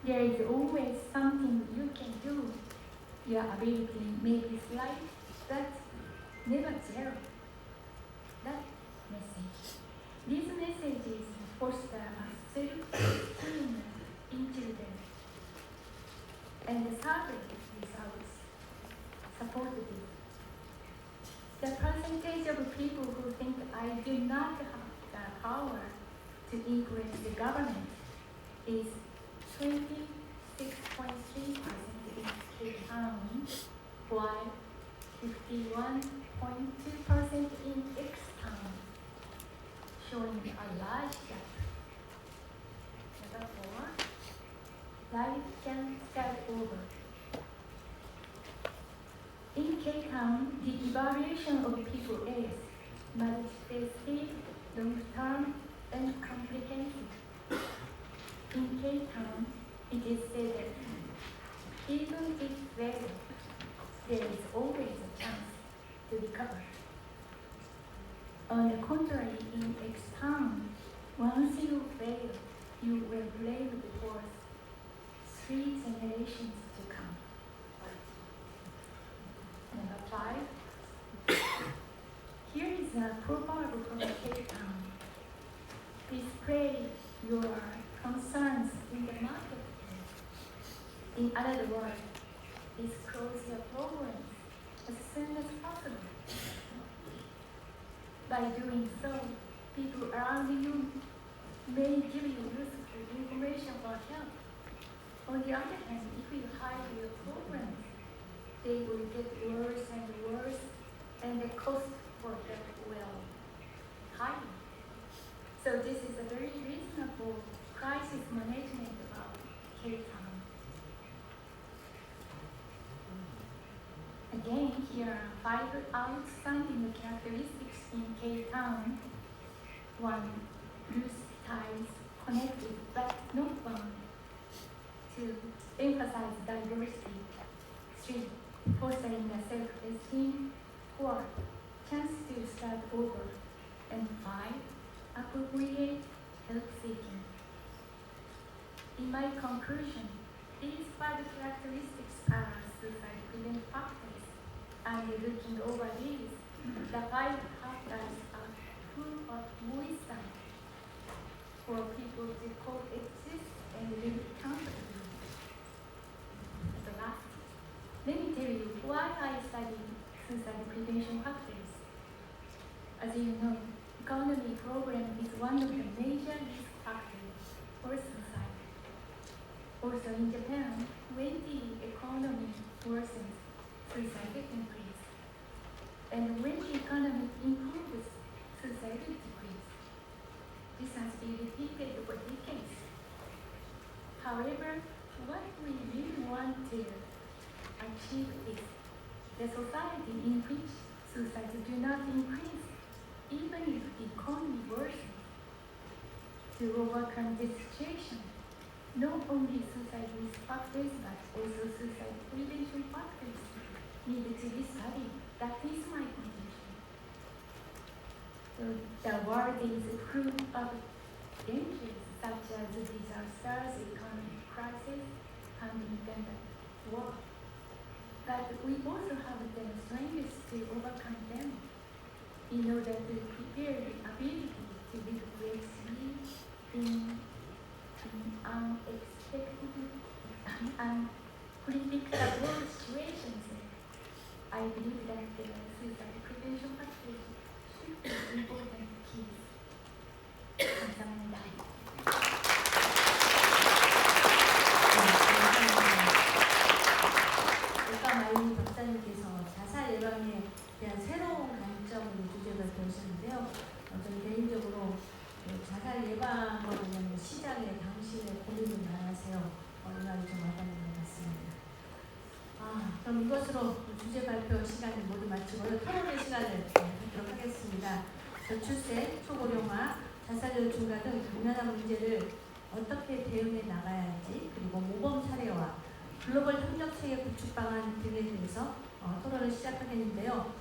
There is always something you can do. Your ability may be slight, but never zero. That message. These messages foster a self-esteem in children, and the survey results support this. The percentage of people who think I do not have the power to influence the government is 26.3% in K-Town, while 51.2% in X-Town, showing a large gap. Number 4, life can start over. In K-Town, the evaluation of people is multifaceted, long-term, and comprehensive. In K-Town, it is said that even if failed, there is always a chance to recover. On the contrary, in X-Town, once you fail, you will blame for 3 generations to come. Number 5. Here is a proverb from K-Town. Display your concerns in the marketplace. In other words, disclose your problems as soon as possible. By doing so, people around you may give you useful information or help. On the other hand, if you hide your problems, they will get worse and worse, and the cost for that will higher. So this is a very reasonable crisis management about K-Town. Again, here are 5 outstanding characteristics in K-Town. 1, loose ties connected but not bound. 2, emphasize diversity. 3, fostering a self-esteem. 4, chance to start over. And 5, appropriate help-seeking. In my conclusion, these 5 characteristics are suicide-prevention factors, and looking over these, the 5 factors are full of wisdom for people to coexist and live comfortably. At the last, let me tell you why I study suicide prevention factors. As you know, economy problem is one of the major risk factors for suicide. Also in Japan, when the economy worsens, suicide increases. And when the economy improves, suicide decreases. This has been repeated for decades. However, what we really want to achieve is the society in which suicides do not increase, even if the economy worsens. To overcome this situation, not only suicide risk factors but also suicide prevention factors need to be studied. That is my conclusion. So the world is full of dangers such as disasters, economic crisis, pandemic, and war. But we also have the strength to overcome them in order to prepare the ability to live gracefully in unexpected and unpredictable situations. I believe that the suicide prevention factors should be important keys. 감사합니다. 아까 마이니 박사님께서 자살 예방에 대한 새로운 관점으로 주제를 되셨는데요. 저는 개인적으로 자살 예방과 관련된 시작에 당신의 고민이 많으세요. 이 말이 좀 와닿는 것 같습니다. 그럼 이것으로 주제 발표 시간을 모두 마치고요. 토론의 시간을 갖도록 하겠습니다. 저출생, 초고령화, 자살률 증가 등 당면한 문제를 어떻게 대응해 나가야 할지, 그리고 모범 사례와 글로벌 협력체계 구축 방안 등에 대해서 토론을 시작하겠는데요.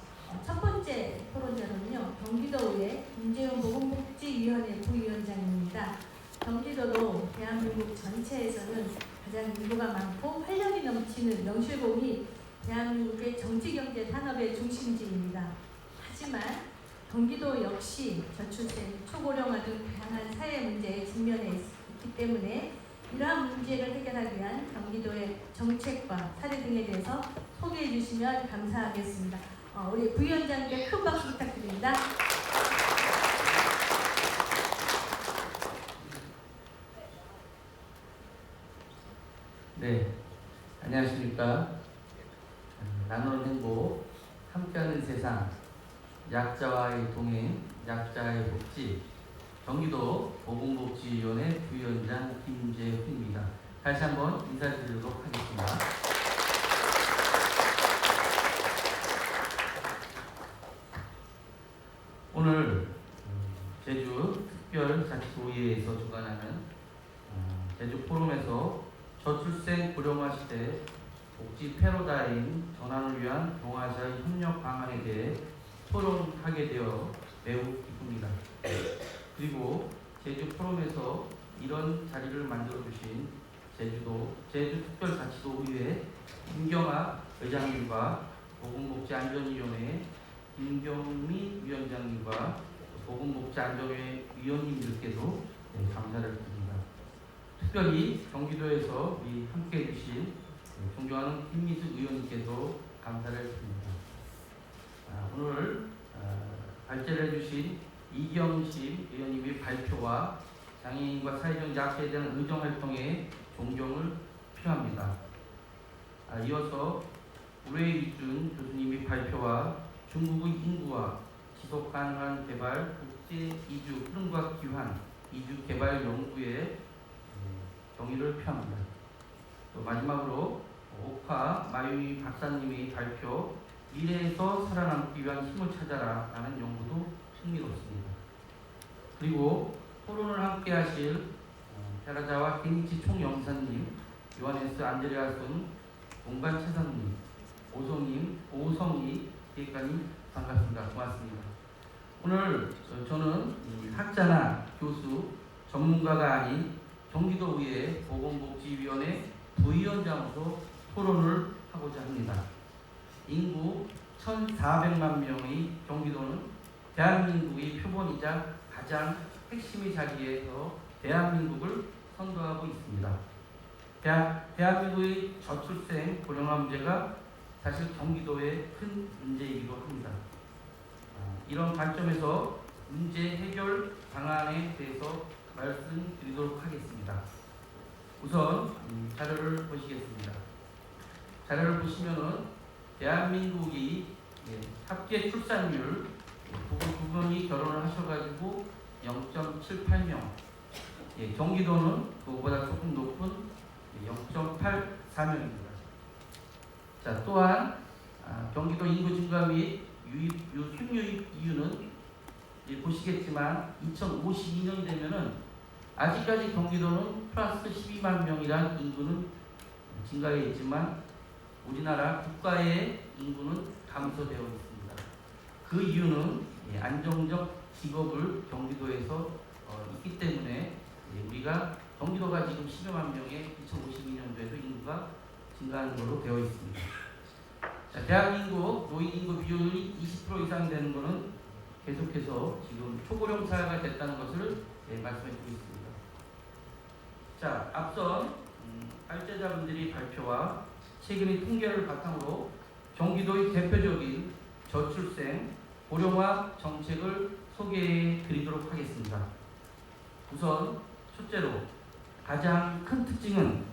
첫 번째 토론자는요, 경기도의 김재훈 보건복지위원회 부위원장입니다. 경기도도 대한민국 전체에서는 가장 인구가 많고 활력이 넘치는 명실공히 대한민국의 정치경제 산업의 중심지입니다. 하지만 경기도 역시 저출생, 초고령화 등 다양한 사회 문제에 직면해 있기 때문에 이러한 문제를 해결하기 위한 경기도의 정책과 사례 등에 대해서 소개해 주시면 감사하겠습니다. 우리 부위원장님께 큰 박수 부탁드립니다. 네, 안녕하십니까. 나누는 행복, 함께하는 세상, 약자와의 동행, 약자의 복지, 경기도 보건복지위원회 부위원장 김재훈입니다. 다시 한번 인사드리도록 하겠습니다. 오늘 제주 특별자치도의회에서 주관하는 제주 포럼에서 저출생 고령화 시대 복지 패러다임 전환을 위한 동아시아 협력 방안에 대해 토론하게 되어 매우 기쁩니다. 그리고 제주 포럼에서 이런 자리를 만들어 주신 제주특별자치도의회 김경아 의장님과 보건복지안전위원회 김경미 위원장님과 보건복지안전위원회 위원님들께도 감사를 드립니다. 특별히 경기도에서 함께해 주신 존경하는 김미숙 의원님께도 감사를 드립니다. 오늘 발제를 해주신 이경심 의원님의 발표와 장애인과 사회적 약자에 대한 의정활동에 존경을 표합니다. 이어서 우레이준 교수님의 발표와 중국의 인구와 지속가능한 개발 국제 이주 흐름과 기환 이주 개발 연구에 경의를 표합니다. 또 마지막으로 옥화 마유미 박사님의 발표 미래에서 살아남기 위한 힘을 찾아라 라는 연구도 흥미롭습니다. 그리고 토론을 함께 하실 테라자와 케니치 총영사님, 요하네스 안드레아슨 공간 차장님, 오성희 기획관님 반갑습니다. 고맙습니다. 오늘 저는 학자나 교수, 전문가가 아닌 경기도의회 보건복지위원회 부위원장으로서 토론을 하고자 합니다. 인구 1,400만 명의 경기도는 대한민국의 표본이자 가장 핵심의 자리에서 대한민국을 선도하고 있습니다. 대한민국의 저출생 고령화 문제가 사실 경기도의 큰 문제이기도 합니다. 이런 관점에서 문제 해결 방안에 대해서 말씀드리도록 하겠습니다. 우선 자료를 보시겠습니다. 자료를 보시면은 대한민국이 합계 출산율 두 분이 결혼을 하셔가지고 0.78명, 경기도는 그거보다 조금 높은 0.84명입니다. 자, 또한 경기도 인구 증가 및 생育이유는 보시겠지만 2052년이 되면은 아직까지 경기도는 플러스 12만 명이란 인구는 증가해 있지만 우리나라 국가의 인구는 감소되어 있습니다. 그 이유는 안정적 직업을 경기도에서 있기 때문에 우리가 경기도가 지금 10여만 명의 2052년도에도 인구가 증가하는 걸로 되어 있습니다. 자, 대한민국 노인 인구 비율이 20% 이상 되는 것은 계속해서 지금 초고령 사회가 됐다는 것을 말씀해 드리고 있습니다. 자, 앞선 발제자분들이 발표와 최근의 통계를 바탕으로 경기도의 대표적인 저출생 고령화 정책을 소개해 드리도록 하겠습니다. 우선 첫째로 가장 큰 특징은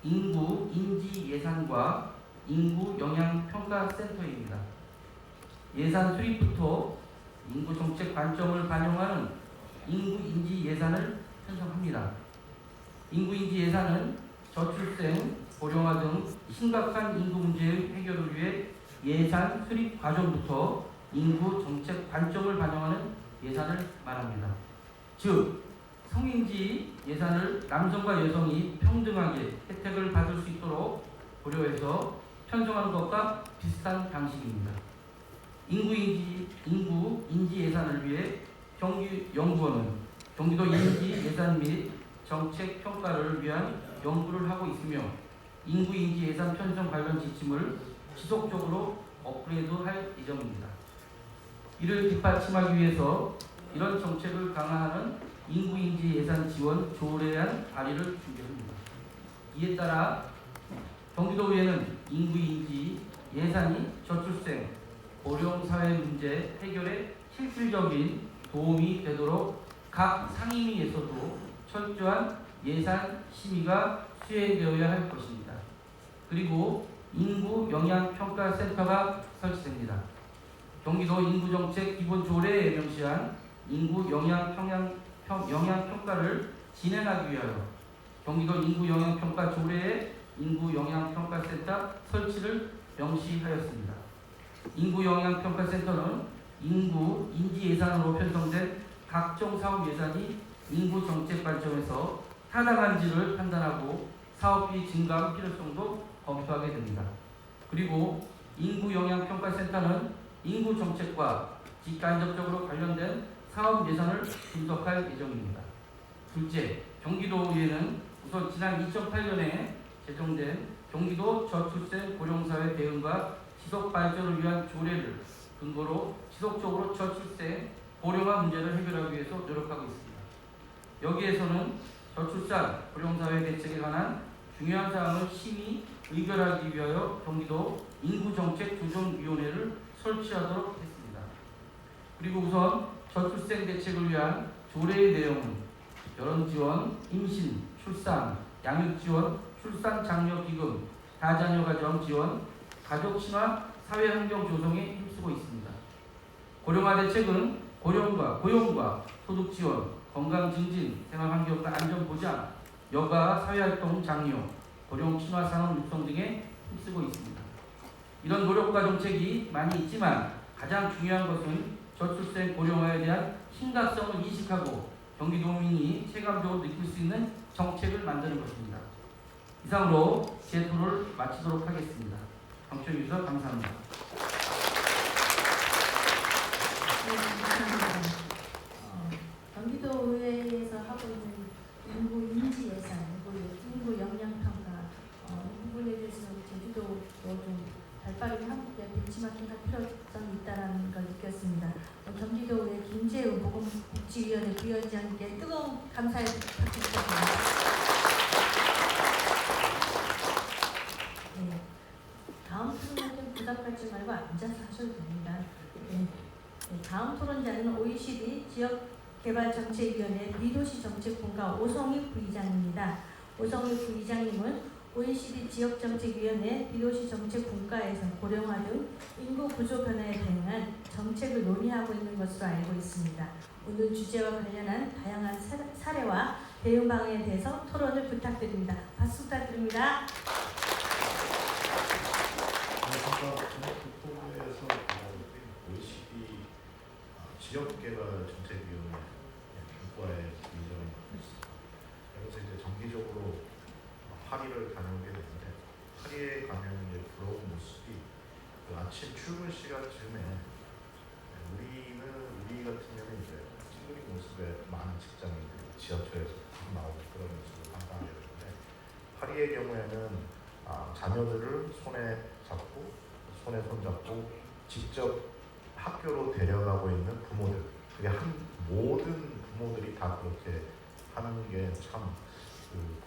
인구 인지 예산과 인구 영향 평가 센터입니다. 예산 수립부터 인구 정책 관점을 반영하는 인구 인지 예산을 편성합니다. 인구 인지 예산은 저출생, 고령화 등 심각한 인구 문제의 해결을 위해 예산 수립 과정부터 인구 정책 관점을 반영하는 예산을 말합니다. 즉, 성인지 예산을 남성과 여성이 평등하게 혜택을 받을 수 있도록 고려해서 편성하는 것과 비슷한 방식입니다. 인구 인지 예산을 위해 경기연구원은 경기도 인지 예산 및 정책 평가를 위한 연구를 하고 있으며 인구 인지 예산 편성 관련 지침을 지속적으로 업그레이드할 예정입니다. 이를 뒷받침하기 위해서 이런 정책을 강화하는 인구 인지 예산 지원 조례안 발의를 준비합니다. 이에 따라 경기도의회는 인구 인지 예산이 저출생, 고령 사회 문제 해결에 실질적인 도움이 되도록 각 상임위에서도 철저한 예산 심의가 수행되어야 할 것입니다. 그리고 인구 영향 평가 센터가 설치됩니다. 경기도 인구정책 기본조례에 명시한 인구 영향 평가를 진행하기 위하여 경기도 인구 영향 평가 조례에 인구 영향 평가 센터 설치를 명시하였습니다. 인구 영향 평가 센터는 인구 인지 예산으로 편성된 각종 사업 예산이 인구 정책 관점에서 타당한지를 판단하고 사업비 증가 필요성도 검토하게 됩니다. 그리고 인구 영향 평가 센터는 인구 정책과 직간접적으로 관련된 사업 예산을 분석할 예정입니다. 둘째, 경기도의회는 우선 지난 2008년에 제정된 경기도 저출생 고령사회 대응과 지속 발전을 위한 조례를 근거로 지속적으로 저출생 고령화 문제를 해결하기 위해서 노력하고 있습니다. 여기에서는 저출산 고령사회 대책에 관한 중요한 사항을 심의 의결하기 위하여 경기도 인구정책조정위원회를 설치하도록 했습니다. 그리고 우선 저출생 대책을 위한 조례의 내용은 결혼지원, 임신, 출산, 양육지원, 출산장려기금, 다자녀가정 지원, 가족친화, 사회환경 조성에 힘쓰고 있습니다. 고령화 대책은 고용과 소득지원, 건강증진, 생활환경과 안전보장, 여가, 사회활동 장려, 고령친화 산업 육성 등에 힘쓰고 있습니다. 이런 노력과 정책이 많이 있지만 가장 중요한 것은 저출생 고령화에 대한 심각성을 인식하고 경기도민이 체감적으로 느낄 수 있는 정책을 만드는 것입니다. 이상으로 제 토론을 마치도록 하겠습니다. 방청해 주셔서 감사합니다. 네, 감사합니다. 경기도의회에서 하고 있는 인구 인지 예산, 인구 영향 평가 이 부분에 대해서 제주도도 좀 발빠르게 함께 벤치마킹할 필요성이 있다는 걸 느꼈습니다. 경기도의 김재우 보건복지위원회 부위원장님께 뜨거운 감사의 부탁드립니다. 네, 다음 토론은 좀 부담 갖지 말고 앉아서 하셔도 됩니다. 네, 다음 토론자는 OECD 지역개발정책위원회 미도시정책본가 오성익 부의장입니다. 오성익 부의장님은 OECD 지역정책위원회 비도시정책분과에서 고령화 등 인구 구조 변화에 대응한 정책을 논의하고 있는 것으로 알고 있습니다. 오늘 주제와 관련한 다양한 사례와 대응 방안에 대해서 토론을 부탁드립니다. 박수 부탁드립니다. 국토부에서 OECD 지역개발정책위원회 분과의 위원장이 있습니다. 그래서 이제 정기적으로 파리를 다녀오게 되는데 파리에 가면 이제 부러운 모습이 그 아침 출근 시간쯤에 우리 같으면 이제 찡그린 모습에 많은 직장인들이 지하철에서 나오고 그런 모습을 감당하게 되는데 파리의 경우에는 자녀들을 손에 잡고 손에 손잡고 직접 학교로 데려가고 있는 부모들, 그게 모든 부모들이 다 그렇게 하는 게 참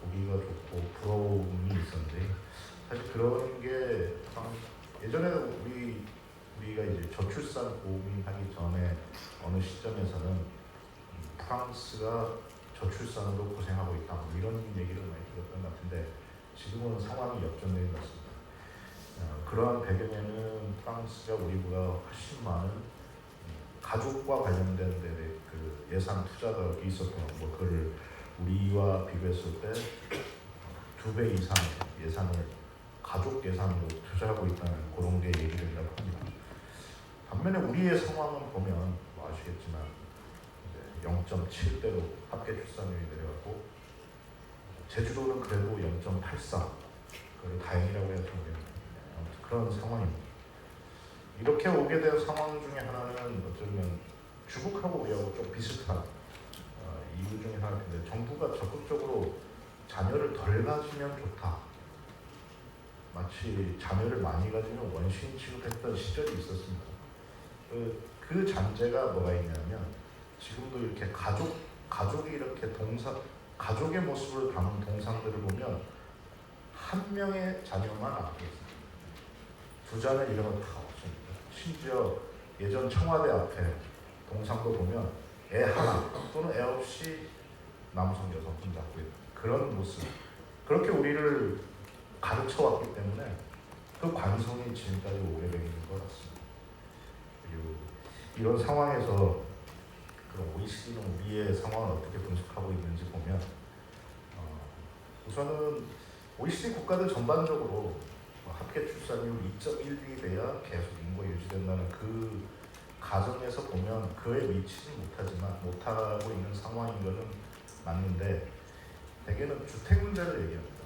보기가 좋고 부러움이 있었는데 사실 그런 게 예전에는 우리가 이제 저출산 고민하기 전에 어느 시점에서는 프랑스가 저출산으로 고생하고 있다 뭐 이런 얘기를 많이 들었던 것 같은데 지금은 상황이 역전된 것 같습니다. 그러한 배경에는 프랑스가 우리보다 훨씬 많은 가족과 관련된 데 그 예산 투자가 있었던 뭐 그걸 우리와 비교했을 때 2배 이상의 예산을 가족 예산으로 투자하고 있다는 그런 게 얘기된다고 합니다. 반면에 우리의 상황은 보면 뭐 아시겠지만 이제 0.7대로 합계 출산율이 내려가고 제주도는 그래도 0.83 그걸 다행이라고 해야 되겠네요. 그런 상황입니다. 이렇게 오게 된 상황 중에 하나는 어쩌면 중국하고 우리하고 좀 비슷한 이유 중에 하나인데 정부가 적극적으로 자녀를 덜 가지면 좋다. 마치 자녀를 많이 가지면 원신 취급했던 시절이 있었습니다. 그 잔재가 뭐가 있냐면 지금도 이렇게 가족이 이렇게 가족의 모습을 담은 동상들을 보면 한 명의 자녀만 앞에 있습니다. 두 자녀 이런 거 다 없습니다. 심지어 예전 청와대 앞에 동상도 보면 애 하나 또는 애 없이 남성 여성 혼자 하고 있는 그런 모습. 그렇게 우리를 가르쳐 왔기 때문에 그 관성이 지금까지 오래되는 것 같습니다. 그리고 이런 상황에서 그럼 OECD는 우리의 상황을 어떻게 분석하고 있는지 보면 우선은 OECD 국가들 전반적으로 합계 출산율 2.12 돼야 계속 인구가 유지된다는 그 가정에서 보면 그에 미치지 못하고 있는 상황인 것은 맞는데 대개는 주택 문제를 얘기합니다.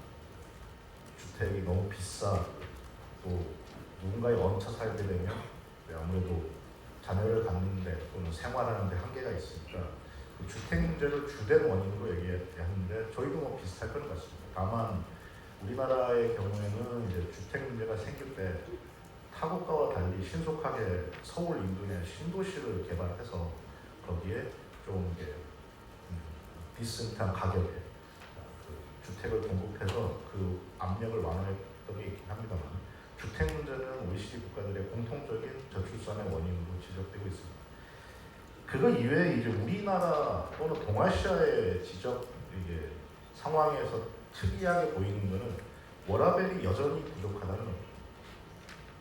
주택이 너무 비싸 또 누군가에 얹혀 살게 되면 아무래도 자녀를 갖는데 또는 생활하는데 한계가 있으니까 그 주택 문제를 주된 원인으로 얘기하는데 저희도 뭐 비슷할 것 같습니다. 다만 우리나라의 경우에는 이제 주택 문제가 생길 때 타국가와 달리 신속하게 서울 인근에 신도시를 개발해서 거기에 좀 비슷한 가격에 그 주택을 공급해서 그 압력을 완화했던 게 있긴 합니다만 주택 문제는 OECD 국가들의 공통적인 저출산의 원인으로 지적되고 있습니다. 그거 이외에 이제 우리나라 또는 동아시아의 지적 이게 상황에서 특이하게 보이는 것은 워라밸이 여전히 부족하다는 겁니다.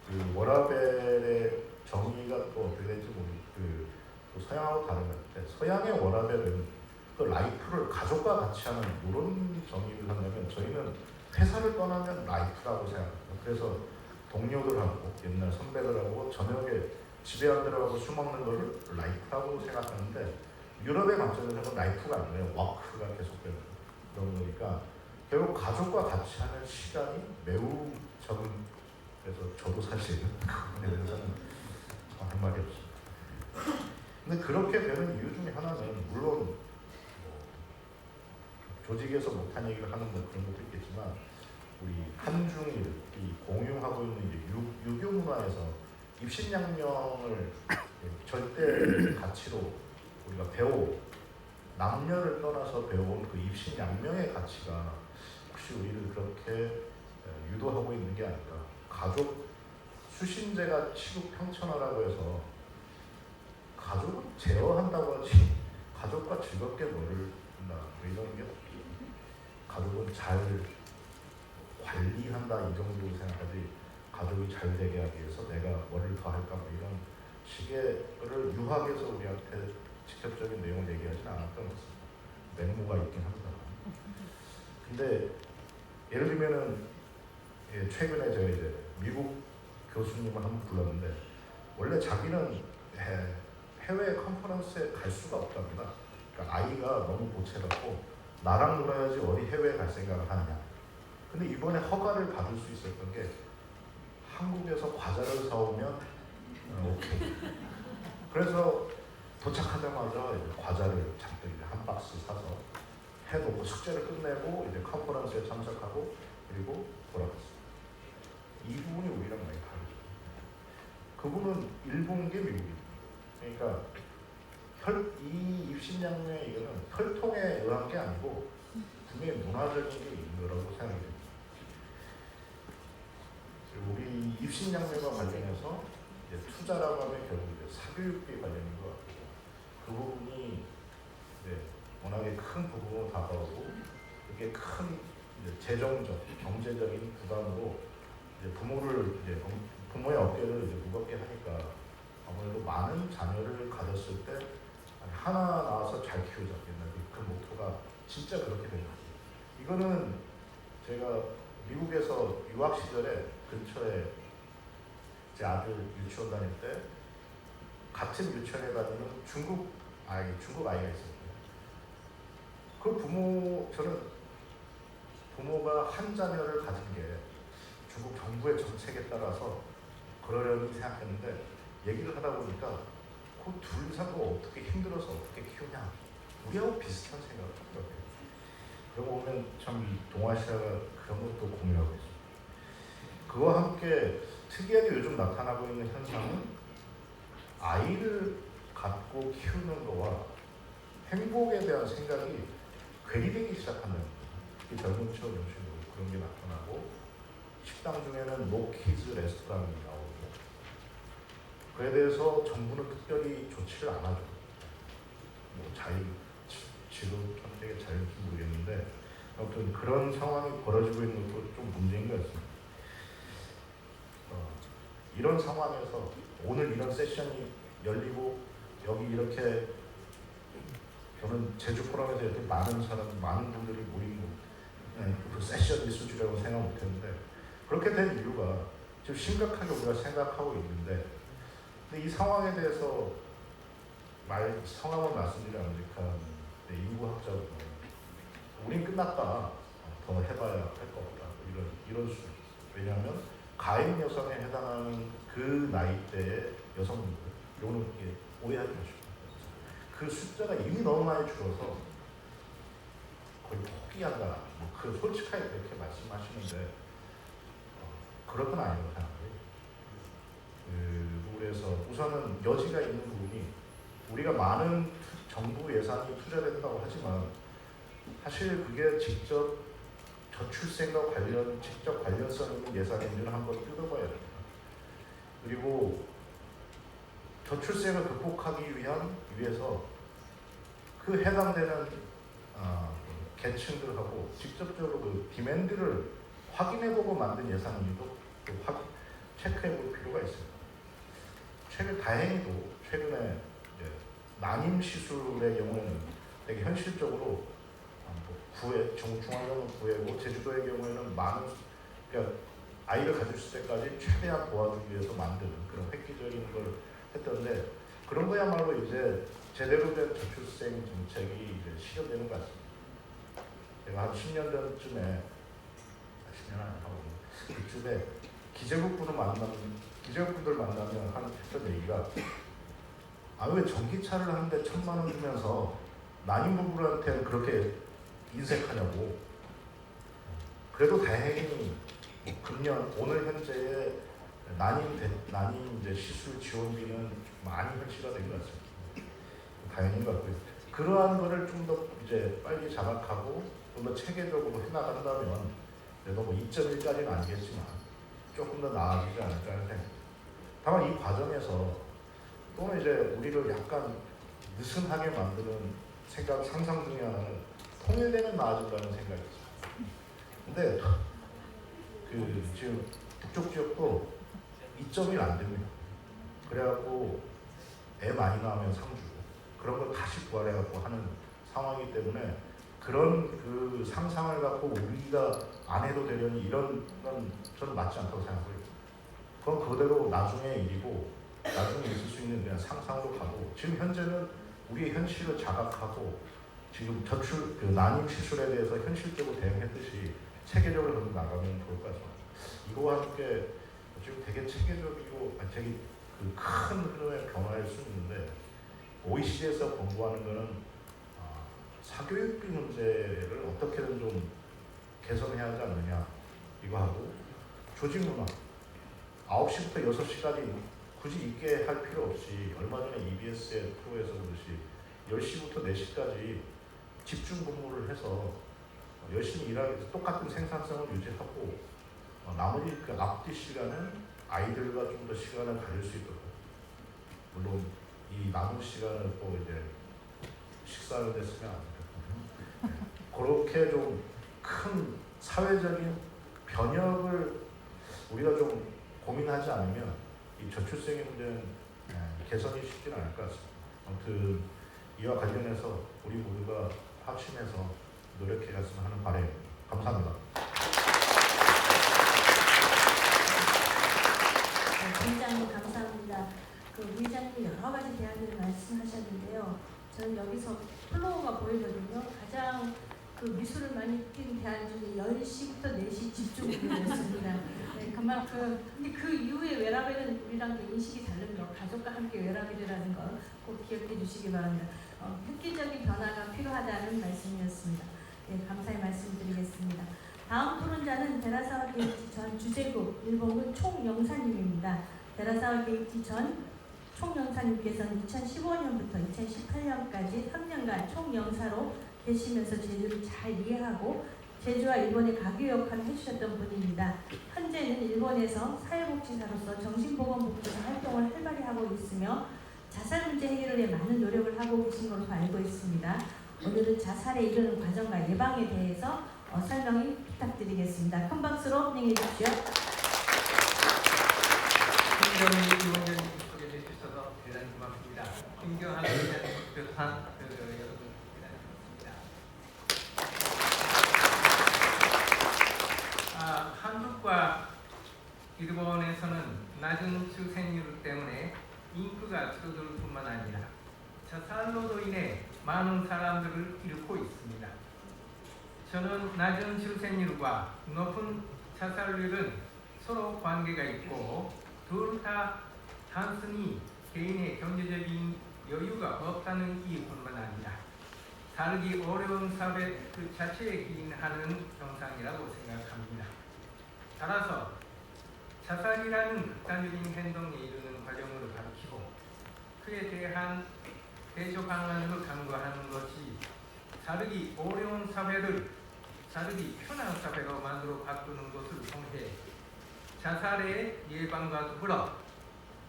그 워라밸의 정의가 또 어떻게 될지 모르겠고 또 서양하고 다른 것 같아요. 서양의 워라밸은 그 라이프를 가족과 같이 하는 이런 정의를 한다면 저희는 회사를 떠나면 라이프라고 생각합니다. 그래서 동료들하고 옛날 선배들하고 저녁에 집에 안 들어가고 술 먹는 거를 라이프라고 생각하는데 유럽의 관점에서는 라이프가 아니에요. 워크가 계속되는 그런 거니까 결국 가족과 같이 하는 시간이 매우 적은. 그래서 저도 사실 그거에 대해서는 할 말이 없습니다. 근데 그렇게 되는 이유 중에 하나는 물론 조직에서 못한 얘기를 하는 뭐 그런 것도 있겠지만 우리 한중일이 공유하고 있는 이제 유교 문화에서 입신양명을 절대 가치로 우리가 남녀를 떠나서 배워온 그 입신양명의 가치가 혹시 우리를 그렇게 유도하고 있는 게 아닐까. 가족 수신제가 치국평천하라고 해서 가족은 제어한다고 하지 가족과 즐겁게 놀을 한다 이런 게 가족은 잘 관리한다 이 정도로 생각하지 가족이 잘 되게 하기 위해서 내가 뭐를 더 할까 뭐 이런 식의 거를 유학에서 우리한테 직접적인 내용을 얘기하지는 않았던 것 같습니다. 맹모가 있긴 합니다. 근데 예를 들면은 최근에 제가 이제 미국 교수님을 한번 불렀는데 원래 자기는 해외 컨퍼런스에 갈 수가 없답니다. 그러니까 아이가 너무 보채갖고 나랑 놀아야지 어디 해외에 갈 생각을 하느냐. 근데 이번에 허가를 받을 수 있었던 게 한국에서 과자를 사오면 오케이. 그래서 도착하자마자 이제 과자를 잔뜩 이제 한 박스 사서 해놓고 숙제를 끝내고 이제 컨퍼런스에 참석하고 그리고 돌아갔어요. 이 부분이 우리랑 많이 다르죠. 그분은 일본계 미국입니다. 그러니까 이 입신양명의 이거는 혈통에 의한 게 아니고 분명히 문화적인 게 있는 거라고 생각이 됩니다. 우리 입신양명과 관련해서 이제 투자라고 하면 결국 이제 사교육비 관련인 것 같고 그 부분이 워낙에 큰 부부로 다가오고 이게 큰 이제 재정적, 경제적인 부담으로 이제 부모의 어깨를 이제 무겁게 하니까 아무래도 많은 자녀를 가졌을 때 하나 낳아서 잘 키우자. 옛날에 그 목표가 진짜 그렇게 된 거죠. 이거는 제가 미국에서 유학 시절에 근처에 제 아들 유치원 다닐 때 같은 유치원에 다니는 중국 아이가 있었어요. 저는 부모가 한 자녀를 가진 게 중국 정부의 정책에 따라서 그러려니 생각했는데 얘기를 하다 보니까 그 둘이서 어떻게 힘들어서 어떻게 키우냐 우리하고 비슷한 생각을 하더라고요. 그러고 보면 참 이 동아시아가 그런 것도 공유하고 있습니다. 그와 함께 특이하게 요즘 나타나고 있는 현상은 아이를 갖고 키우는 거와 행복에 대한 생각이 괴리되기 시작한다는 거예요. 특히 젊은 층 중심으로 그런 게 나타나고 식당 중에는 노키즈 레스토랑이 나오고 그에 대해서 정부는 특별히 조치를 안 하죠. 지금 선택의 자유인지 모르겠는데 아무튼 그런 상황이 벌어지고 있는 것도 좀 문제인 것 같습니다. 이런 상황에서 오늘 이런 세션이 열리고 여기 이렇게 저는 제주 포럼에서 이렇게 많은 분들이 모인 그 세션 이슈라고 생각 못했는데 그렇게 된 이유가 지금 심각하게 우리가 생각하고 있는데 근데 이 상황에 대해서 성함을 말씀드리면 아메리칸 인구학자로 우린 끝났다. 더 해봐야 할 거 없다. 이런 수. 왜냐하면 가임 여성에 해당하는 그 나이대의 여성분들, 요는 오해하지 마시고 그 숫자가 이미 너무 많이 줄어서 거의 포기한다. 그 솔직하게 그렇게 말씀하시는데 그럴 건 아니라고 생각해요. 그래서 우선은 여지가 있는 부분이 우리가 많은 정부 예산이 투자된다고 하지만 사실 그게 직접 저출생과 직접 관련성 있는 예산인지는 한번 뜯어봐야 됩니다. 그리고 저출생을 극복하기 위해서 그 해당되는 계층들하고 직접적으로 그 디맨드를 확인해보고 만든 예산인지도 체크해볼 필요가 있습니다. 다행히도 최근에 난임 시술의 경우에는 되게 현실적으로 중앙경은 구해고 제주도의 경우에는 그러니까 아이를 가졌을 때까지 최대한 도와주기 위해서 만드는 그런 획기적인 걸 했던데 그런 거야말로 이제 제대로 된 저출생 정책이 이제 실현되는 것 같습니다. 제가 한 10년 전쯤에 10년 아니고 그쯤에 기재국분들 만나면 했던 얘기가 왜 전기차를 하는데 1,000만 원 주면서 난임 부부한테는 그렇게 인색하냐고. 그래도 다행히 오늘 현재의 난임 이제 시술 지원비는 많이 현실화된 것 같습니다. 다행인 것 같고요. 그러한 거를 좀 더 이제 빨리 자각하고 좀 더 체계적으로 해나간다면 그래도 2.1까지는 아니겠지만 조금 더 나아지지 않을까 하는 생각. 다만 이 과정에서 또는 이제 우리를 약간 느슨하게 만드는 상상 중에 하나는 통일되면 나아진다는 생각이 있어요. 근데 지금 북쪽 지역도 2.1 안 됩니다. 그래갖고 애 많이 낳으면 3주 그런 걸 다시 부활해갖고 하는 상황이기 때문에 그런 그 상상을 갖고 우리가 안 해도 되려니 이런 건 저는 맞지 않다고 생각해요. 그건 그대로 나중에 일이고 나중에 있을 수 있는 그냥 상상으로 가고 지금 현재는 우리의 현실을 자각하고 지금 난임 시술에 대해서 현실적으로 대응했듯이 체계적으로 좀 나가면 좋을 것 같습니다. 이거와 함께 지금 되게 체계적이고 되게 큰 흐름의 변화일 수 있는데 OECD에서 공부하는 거는 사교육비 문제를 어떻게든 좀 개선해야 하지 않느냐 이거 하고 조직문화 9시부터 6시까지 굳이 있게 할 필요 없이 얼마 전에 EBS의 프로에서 그러듯이 10시부터 4시까지 집중 근무를 해서 열심히 일하기 위해서 똑같은 생산성을 유지하고 나머지 그 앞뒤 시간은 아이들과 좀 더 시간을 가질 수 있도록 물론 이 남은 시간을 또 이제 식사를 했으면 안 됩니다. 그렇게 좀 큰 사회적인 변혁을 우리가 좀 고민하지 않으면 이 저출생의 문제는 개선이 쉽지는 않을 것 같습니다. 아무튼 이와 관련해서 우리 모두가 합심해서 노력해 갔으면 하는 바람입니다. 감사합니다. 부의장님 감사합니다. 부의장님 여러 가지 대안들을 말씀하셨는데요. 저는 여기서 플로어가 보이거든요. 가장 미술을 많이 띈 대안 중에 10시부터 4시 집중했습니다. 네, 그만큼 근데 그 이후에 웨라벨은 우리랑 인식이 다른 거, 가족과 함께 웨라벨이라는 거 꼭 기억해 주시기 바랍니다. 획기적인 변화가 필요하다는 말씀이었습니다. 네, 감사의 말씀드리겠습니다. 다음 토론자는 데라사와 게이지 전 주재국 일본군 총영사님입니다. 데라사와 게이지 전 총영사님께서는 2015년부터 2018년까지 3년간 총영사로 계시면서 제주를 잘 이해하고 제주와 일본의 가교 역할을 해주셨던 분입니다. 현재는 일본에서 사회복지사로서 정신보건복지사 활동을 활발히 하고 있으며 자살 문제 해결을 위해 많은 노력을 하고 계신 것으로 알고 있습니다. 오늘은 자살에 이르는 과정과 예방에 대해서 설명을 부탁드리겠습니다. 큰 박수로 환영해 주십시오. 김경희 의원님 소개해 주셔서 대단히 고맙습니다. 김경한 의원님 비롯한 여러분 대단히 고맙습니다. 한국과 일본에서는 낮은 출생률 때문에 인구가 줄어들 뿐만 아니라 자살로도 인해 많은 사람들을 잃고 있습니다. 저는 낮은 출생률과 높은 자살률은 서로 관계가 있고 둘 다 단순히 개인의 경제적인 여유가 없다는 이유뿐만 아니라 살기 어려운 사회 그 자체에 기인하는 현상이라고 생각합니다. 따라서 자살이라는 극단적인 행동에 이르는 과정으로 가르치고 그에 대한 대処 방안으로 강구하는 것이 살기 어려운 사회를 살기 편한 사회로 만들어 바꾸는 것을 통해 자살의 예방과 더불어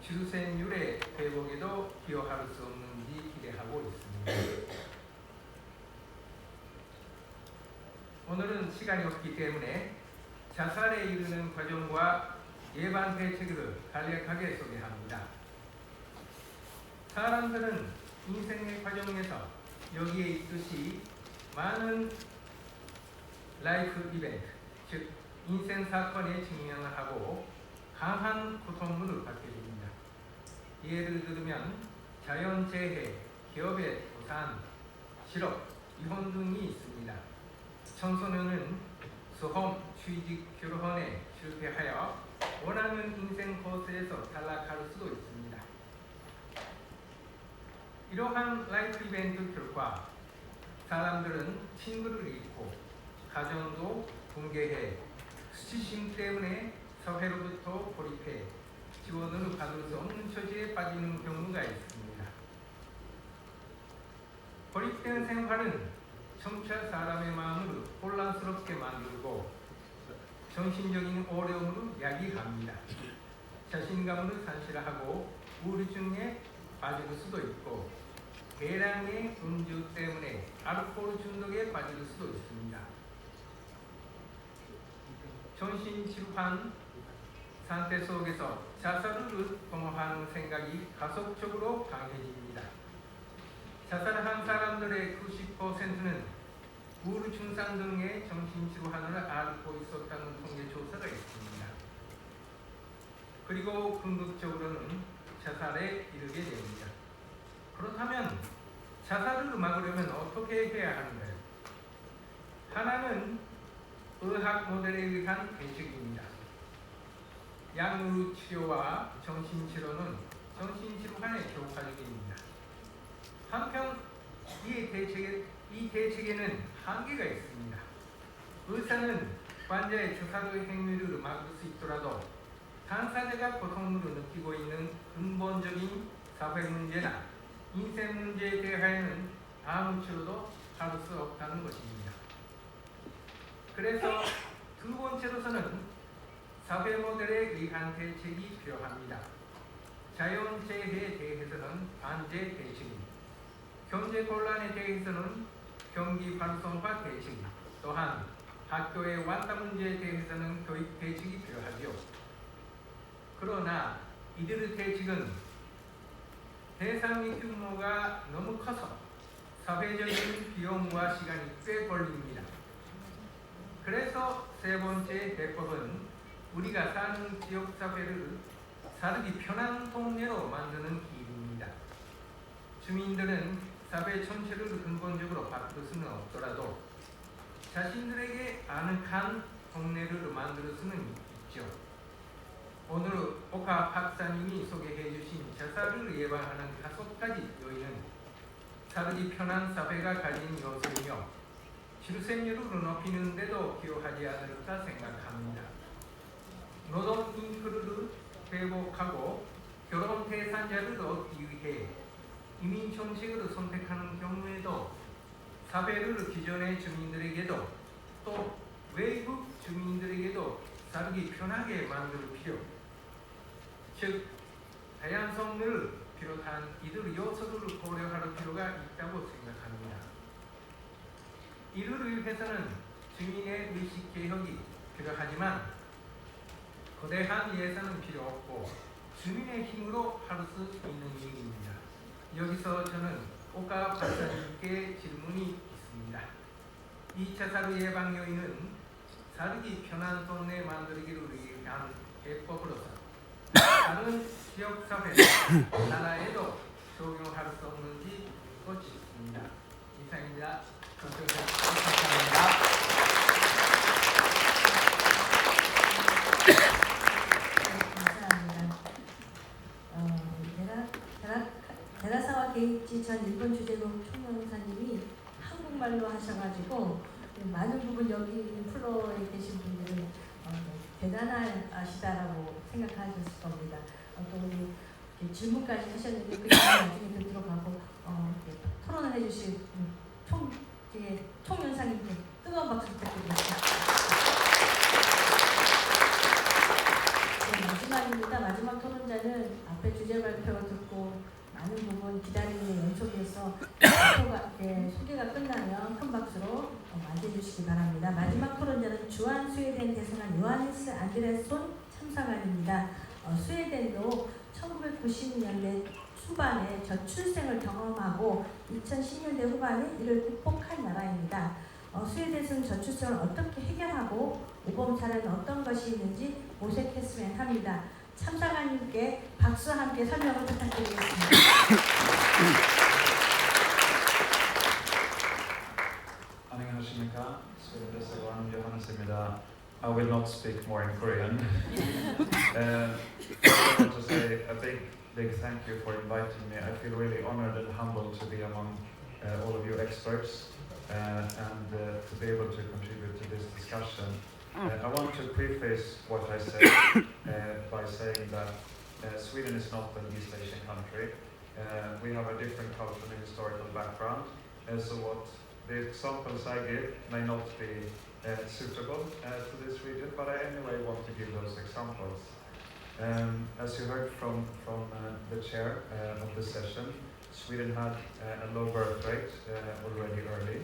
출생률의 회복에도 기여할 수 없는지 기대하고 있습니다. 오늘은 시간이 없기 때문에 자살에 이르는 과정과 예방 대책을 간략하게 소개합니다. 사람들은 인생의 과정에서 여기에 있듯이 많은 라이프 이벤트, 즉 인생 사건에 직면을 하고 강한 고통을 받게 됩니다. 예를 들면 자연재해, 기업의 도산, 실업, 이혼 등이 있습니다. 청소년은 수험, 취직, 결혼에 실패하여 원하는 인생 코스에서 탈락할 수도 있습니다. 이러한 라이프 이벤트 결과 사람들은 친구를 잃고 가정도 붕괴해 수치심 때문에 사회로부터 고립해 지원을 받을 수 없는 처지에 빠지는 경우가 있습니다. 고립된 생활은 점차 사람의 마음을 혼란스럽게 만들고 정신적인 어려움을 야기합니다. 자신감을 상실하고 우울증에 빠질 수도 있고 대량의 음주 때문에 알코올 중독에 빠질 수도 있습니다. 정신질환 상태 속에서 자살을 공허하는 생각이 가속적으로 강해집니다. 자살한 사람들의 90%는 우울증상 등의 정신질환을 앓고 있었다는 통계 조사가 있습니다. 그리고 궁극적으로는 자살에 이르게 됩니다. 그렇다면 자살을 막으려면 어떻게 해야 하는가요? 하나는 의학 모델에 의한 대책입니다. 약물 치료와 정신치료는 정신질환의 효과적입니다. 한편 이 대책에는 한계가 있습니다. 의사는 환자의 자살의 행위를 막을 수 있더라도 당사자가 고통을 느끼고 있는 근본적인 사회 문제나 인생 문제에 대하여는 아무 치료도 할 수 없다는 것입니다. 그래서 두 번째로서는 사회 모델에 의한 대책이 필요합니다. 자연재해에 대해서는 반제 대책입니다. 경제 곤란에 대해서는 경기 활성화 대책, 또한 학교의 완화 문제에 대해서는 교육 대책이 필요하죠. 그러나 이들의 대책은 대상의 규모가 너무 커서 사회적인 비용과 시간이 꽤 걸립니다. 그래서 세 번째 대법은 우리가 사는 지역 사회를 살기 편한 동네로 만드는 길입니다. 주민들은 사회 전체를 근본적으로 바꿀 수는 없더라도 자신들에게 아늑한 동네를 만들 수는 있죠. 오늘 오카 박사님이 소개해 주신 자살을 예방하는 5가지 요인은 살기 편한 사회가 가진 요소이며 출생률을 높이는 데도 기여하지 않을까 생각합니다. 노동 인프라를 회복하고 결혼 대상자를 얻기 위해 이민 정책을 선택하는 경우에도 사회를 기존의 주민들에게도 또 외국 주민들에게도 살기 편하게 만들 필요, 즉 다양성을 비롯한 이들 요소를 고려할 필요가 있다고 생각합니다. 이를 위해서는 주민의 의식 개혁이 필요하지만 거대한 예산은 필요 없고 주민의 힘으로 할 수 있는 일입니다. 여기서 저는 오카 박사님께 질문이 있습니다. 이 자살 예방 요인은 살기 편한 동네 만들기를 위한 해법으로서 다른 지역 사회, 나라에도 적용할 수 없는지 묻고 싶습니다. 이상입니다. 감사합니다. 데라사와 게이치 전 일본 주재국 총영사님이 한국말로 하셔가지고 많은 부분 여기 플로어에 계신 분들은 대단하시다라고 생각하셨을 겁니다. 또 우리 질문까지 하셨는데 그 나중에 듣도록 하고 토론을 해주실 총연사님께 뜨거운 박수 부탁드리겠습니다. 네, 마지막입니다. 마지막 토론자는 앞에 주제 발표를 듣고 많은 부분 기다리는 연속에서 소개가 끝나면 큰 박수로 맞이해주시기 바랍니다. 마지막 토론자는 주한 스웨덴 대사관 요하네스 안드레손 참사관입니다. 스웨덴도 1990년대 초반에 저출생을 경험하고 2010년대 후반에 이를 극복한 나라입니다. 스웨덴은 저출생을 어떻게 해결하고 모범 사례는 어떤 것이 있는지 모색했으면 합니다. 참사관님께 박수와 함께 설명을 부탁드리겠습니다. 안녕하십니까? 스웨덴 대사관 요하네스입니다. I will not speak more in Korean. I want to say a big thank you for inviting me. I feel really honored and humbled to be among all of you experts and to be able to contribute to this discussion. I want to preface what I say by saying that Sweden is not an East Asian country. We have a different cultural and historical background, so what the examples I give may not be suitable to this region, but I anyway want to give those examples. As you heard from the chair of the session, Sweden had a low birth rate already early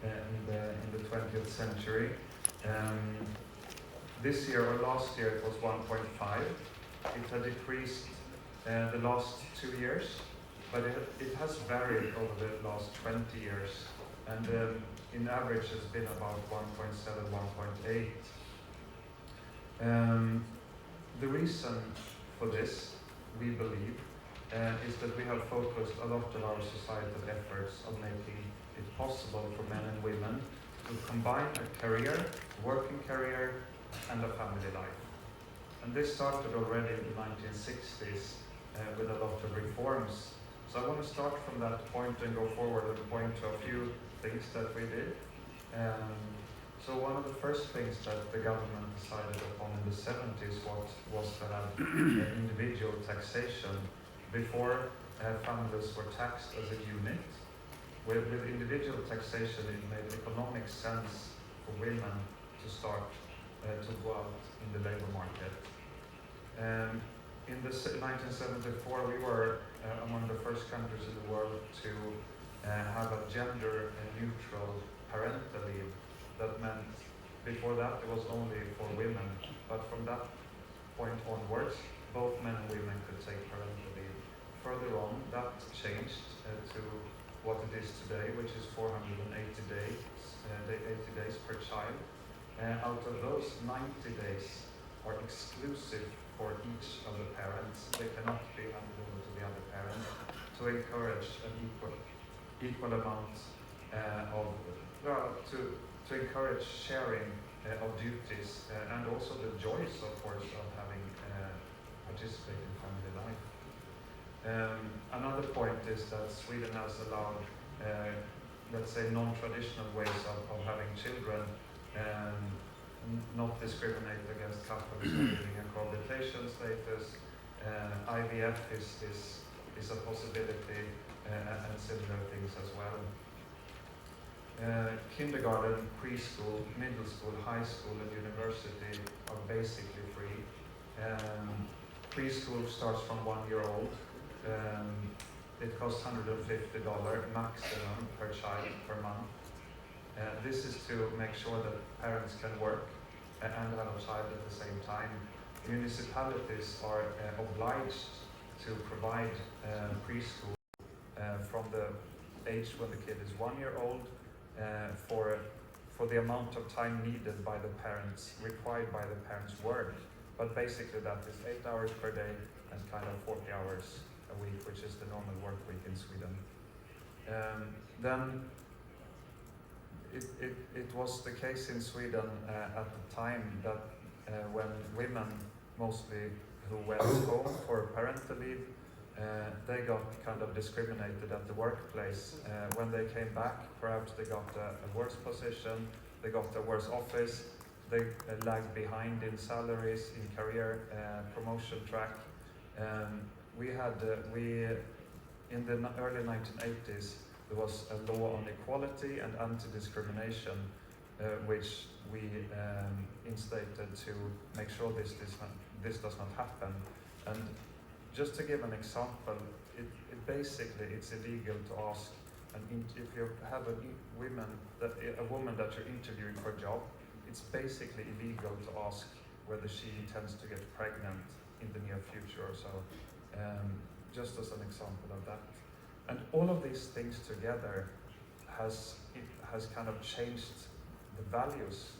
in the 20th century. This year or last year it was 1.5. It had decreased the last 2 years, but it has varied over the last 20 years, and in average it's been about 1.7, 1.8. The reason for this, we believe, is that we have focused a lot of our societal efforts on making it possible for men and women to combine a career, working career, and a family life. And this started already in the 1960s with a lot of reforms. So I want to start from that point and go forward and point to a few things that we did. So one of the first things that the government decided upon in the 70s was to have individual taxation. Before, families were taxed as a unit. With individual taxation, it made economic sense for women to start to go out in the labor market. In the 1974, we were among the first countries in the world to have a gender neutral parental leave. That meant before that it was only for women, but from that point onwards, both men and women could take parental leave. Further on, that changed to what it is today, which is 480 days, 80 days per child. Out of those, 90 days are exclusive for each of the parents. They cannot be handed over to the other parent, to encourage an equal amount to encourage sharing of duties and also the joys, of course, of having participated in family life. Another point is that Sweden has allowed, let's say, non-traditional ways of having children, not discriminate against couples living a cohabitation status. IVF is a possibility, and similar things as well. Kindergarten, preschool, middle school, high school, and university are basically free. Preschool starts from 1 year old. It costs $150 maximum per child per month. This is to make sure that parents can work and have a child at the same time. Municipalities are obliged to provide preschool from the age when the kid is 1 year old for the amount of time needed by the parents, required by the parents' work. But basically that is 8 hours per day and kind of 40 hours a week, which is the normal work week in Sweden. Then it was the case in Sweden at the time that when women, mostly who went home for parental leave, they got kind of discriminated at the workplace. When they came back, perhaps they got a worse position, they got a worse office, they lagged behind in salaries, in career promotion track. In the early 1980s, there was a law on equality and anti-discrimination, which we instated to make sure this does not happen. And just to give an example, it's illegal to ask, if you have a woman that you're interviewing for a job, it's basically illegal to ask whether she intends to get pregnant in the near future or so, just as an example of that. And all of these things together has kind of changed the values.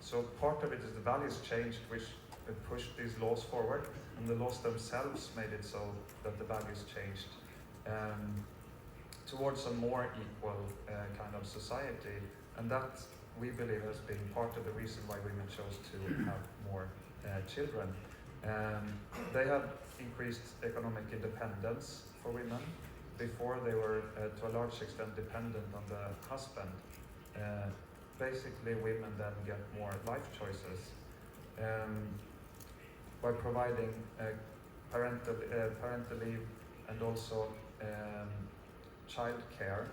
So part of it is the values changed, which pushed these laws forward, and the laws themselves made it so that the values changed towards a more equal kind of society. And that, we believe, has been part of the reason why women chose to have more children. They have increased economic independence for women. Before, they were to a large extent dependent on the husband. Basically, women then get more life choices by providing parental leave and also child care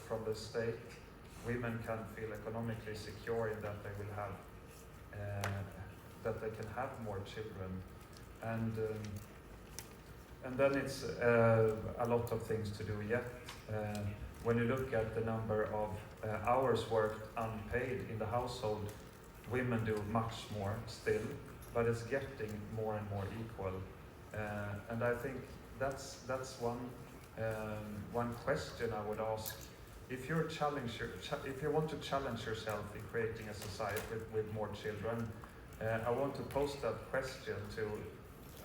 from the state. Women can feel economically secure in that they will have that they can have more children, and then it's a lot of things to do yet. When you look at the number of hours worked unpaid in the household, women do much more still, but it's getting more and more equal. And I think that's one question I would ask. If you want to challenge yourself in creating a society with more children, I want to pose that question to,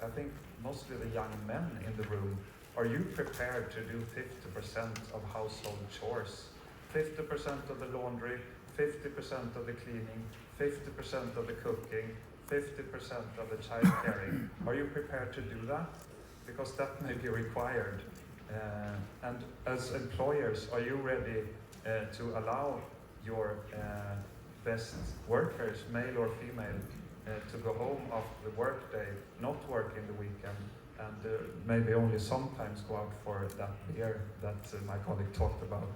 I think, mostly the young men in the room. Are you prepared to do 50% of household chores? 50% of the laundry, 50% of the cleaning, 50% of the cooking, 50% of the child caring. Are you prepared to do that? Because that may be required. And as employers, are you ready to allow your best workers, male or female, to go home after the workday, not work in the weekend, and maybe only sometimes go out for that beer that my colleague talked about?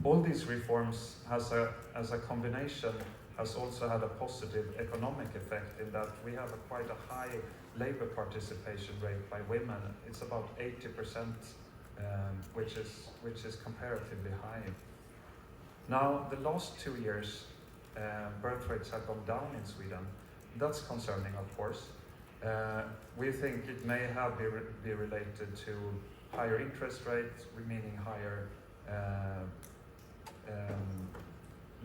All these reforms as a combination has also had a positive economic effect in that we have quite a high labor participation rate by women. It's about 80%, which is comparatively high. Now, the last 2 years, birth rates have gone down in Sweden. That's concerning, of course. We think it may have be related to higher interest rates, meaning higher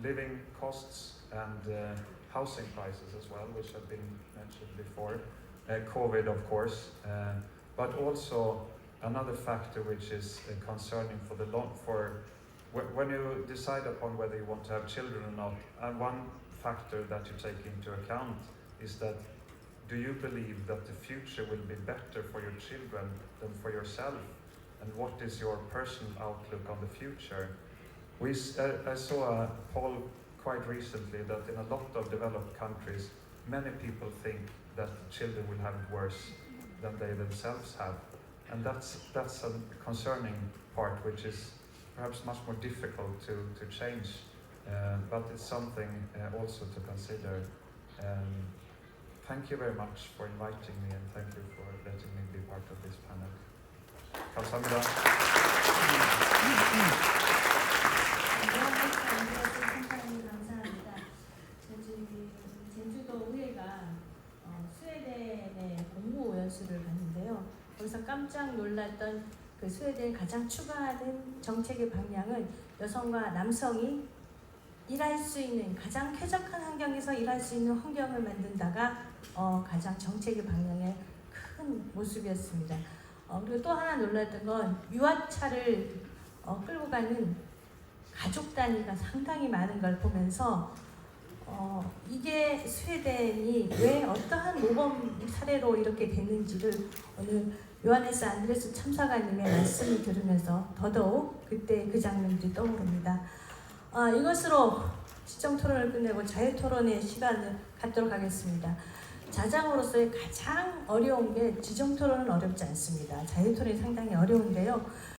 living costs and housing prices as well, which have been mentioned before. COVID, of course, but also another factor which is concerning for the when you decide upon whether you want to have children or not. One factor that you take into account is that do you believe that the future will be better for your children than for yourself? And what is your personal outlook on the future? I saw a poll quite recently that in a lot of developed countries, many people think that children will have it worse than they themselves have. And that's a concerning part, which is perhaps much more difficult to change, but it's something also to consider. Thank you very much for inviting me, and thank you for letting me be part of this panel. 감사합니다. 감사합니다. 제주도 의회가 스웨덴에 공무 연수를 갔는데요. 거기서 깜짝 놀랐던 그 스웨덴이 가장 추구하는 정책의 방향은 여성과 남성이 일할 수 있는 가장 쾌적한 환경에서 일할 수 있는 환경을 만든다가 가장 정책의 방향의 큰 모습이었습니다. 그리고 또 하나 놀랐던 건 유아차를 끌고 가는 가족 단위가 상당히 많은 걸 보면서 이게 스웨덴이 왜 어떠한 모범 사례로 이렇게 됐는지를 오늘 요하네스 안드레스 참사관님의 말씀을 들으면서 더더욱 그때 그 장면들이 떠오릅니다. 이것으로 시정 토론을 끝내고 자유 토론의 시간을 갖도록 하겠습니다. 자장으로서의 가장 어려운 게 지정 토론은 어렵지 않습니다. 자유 토론이 상당히 어려운데요.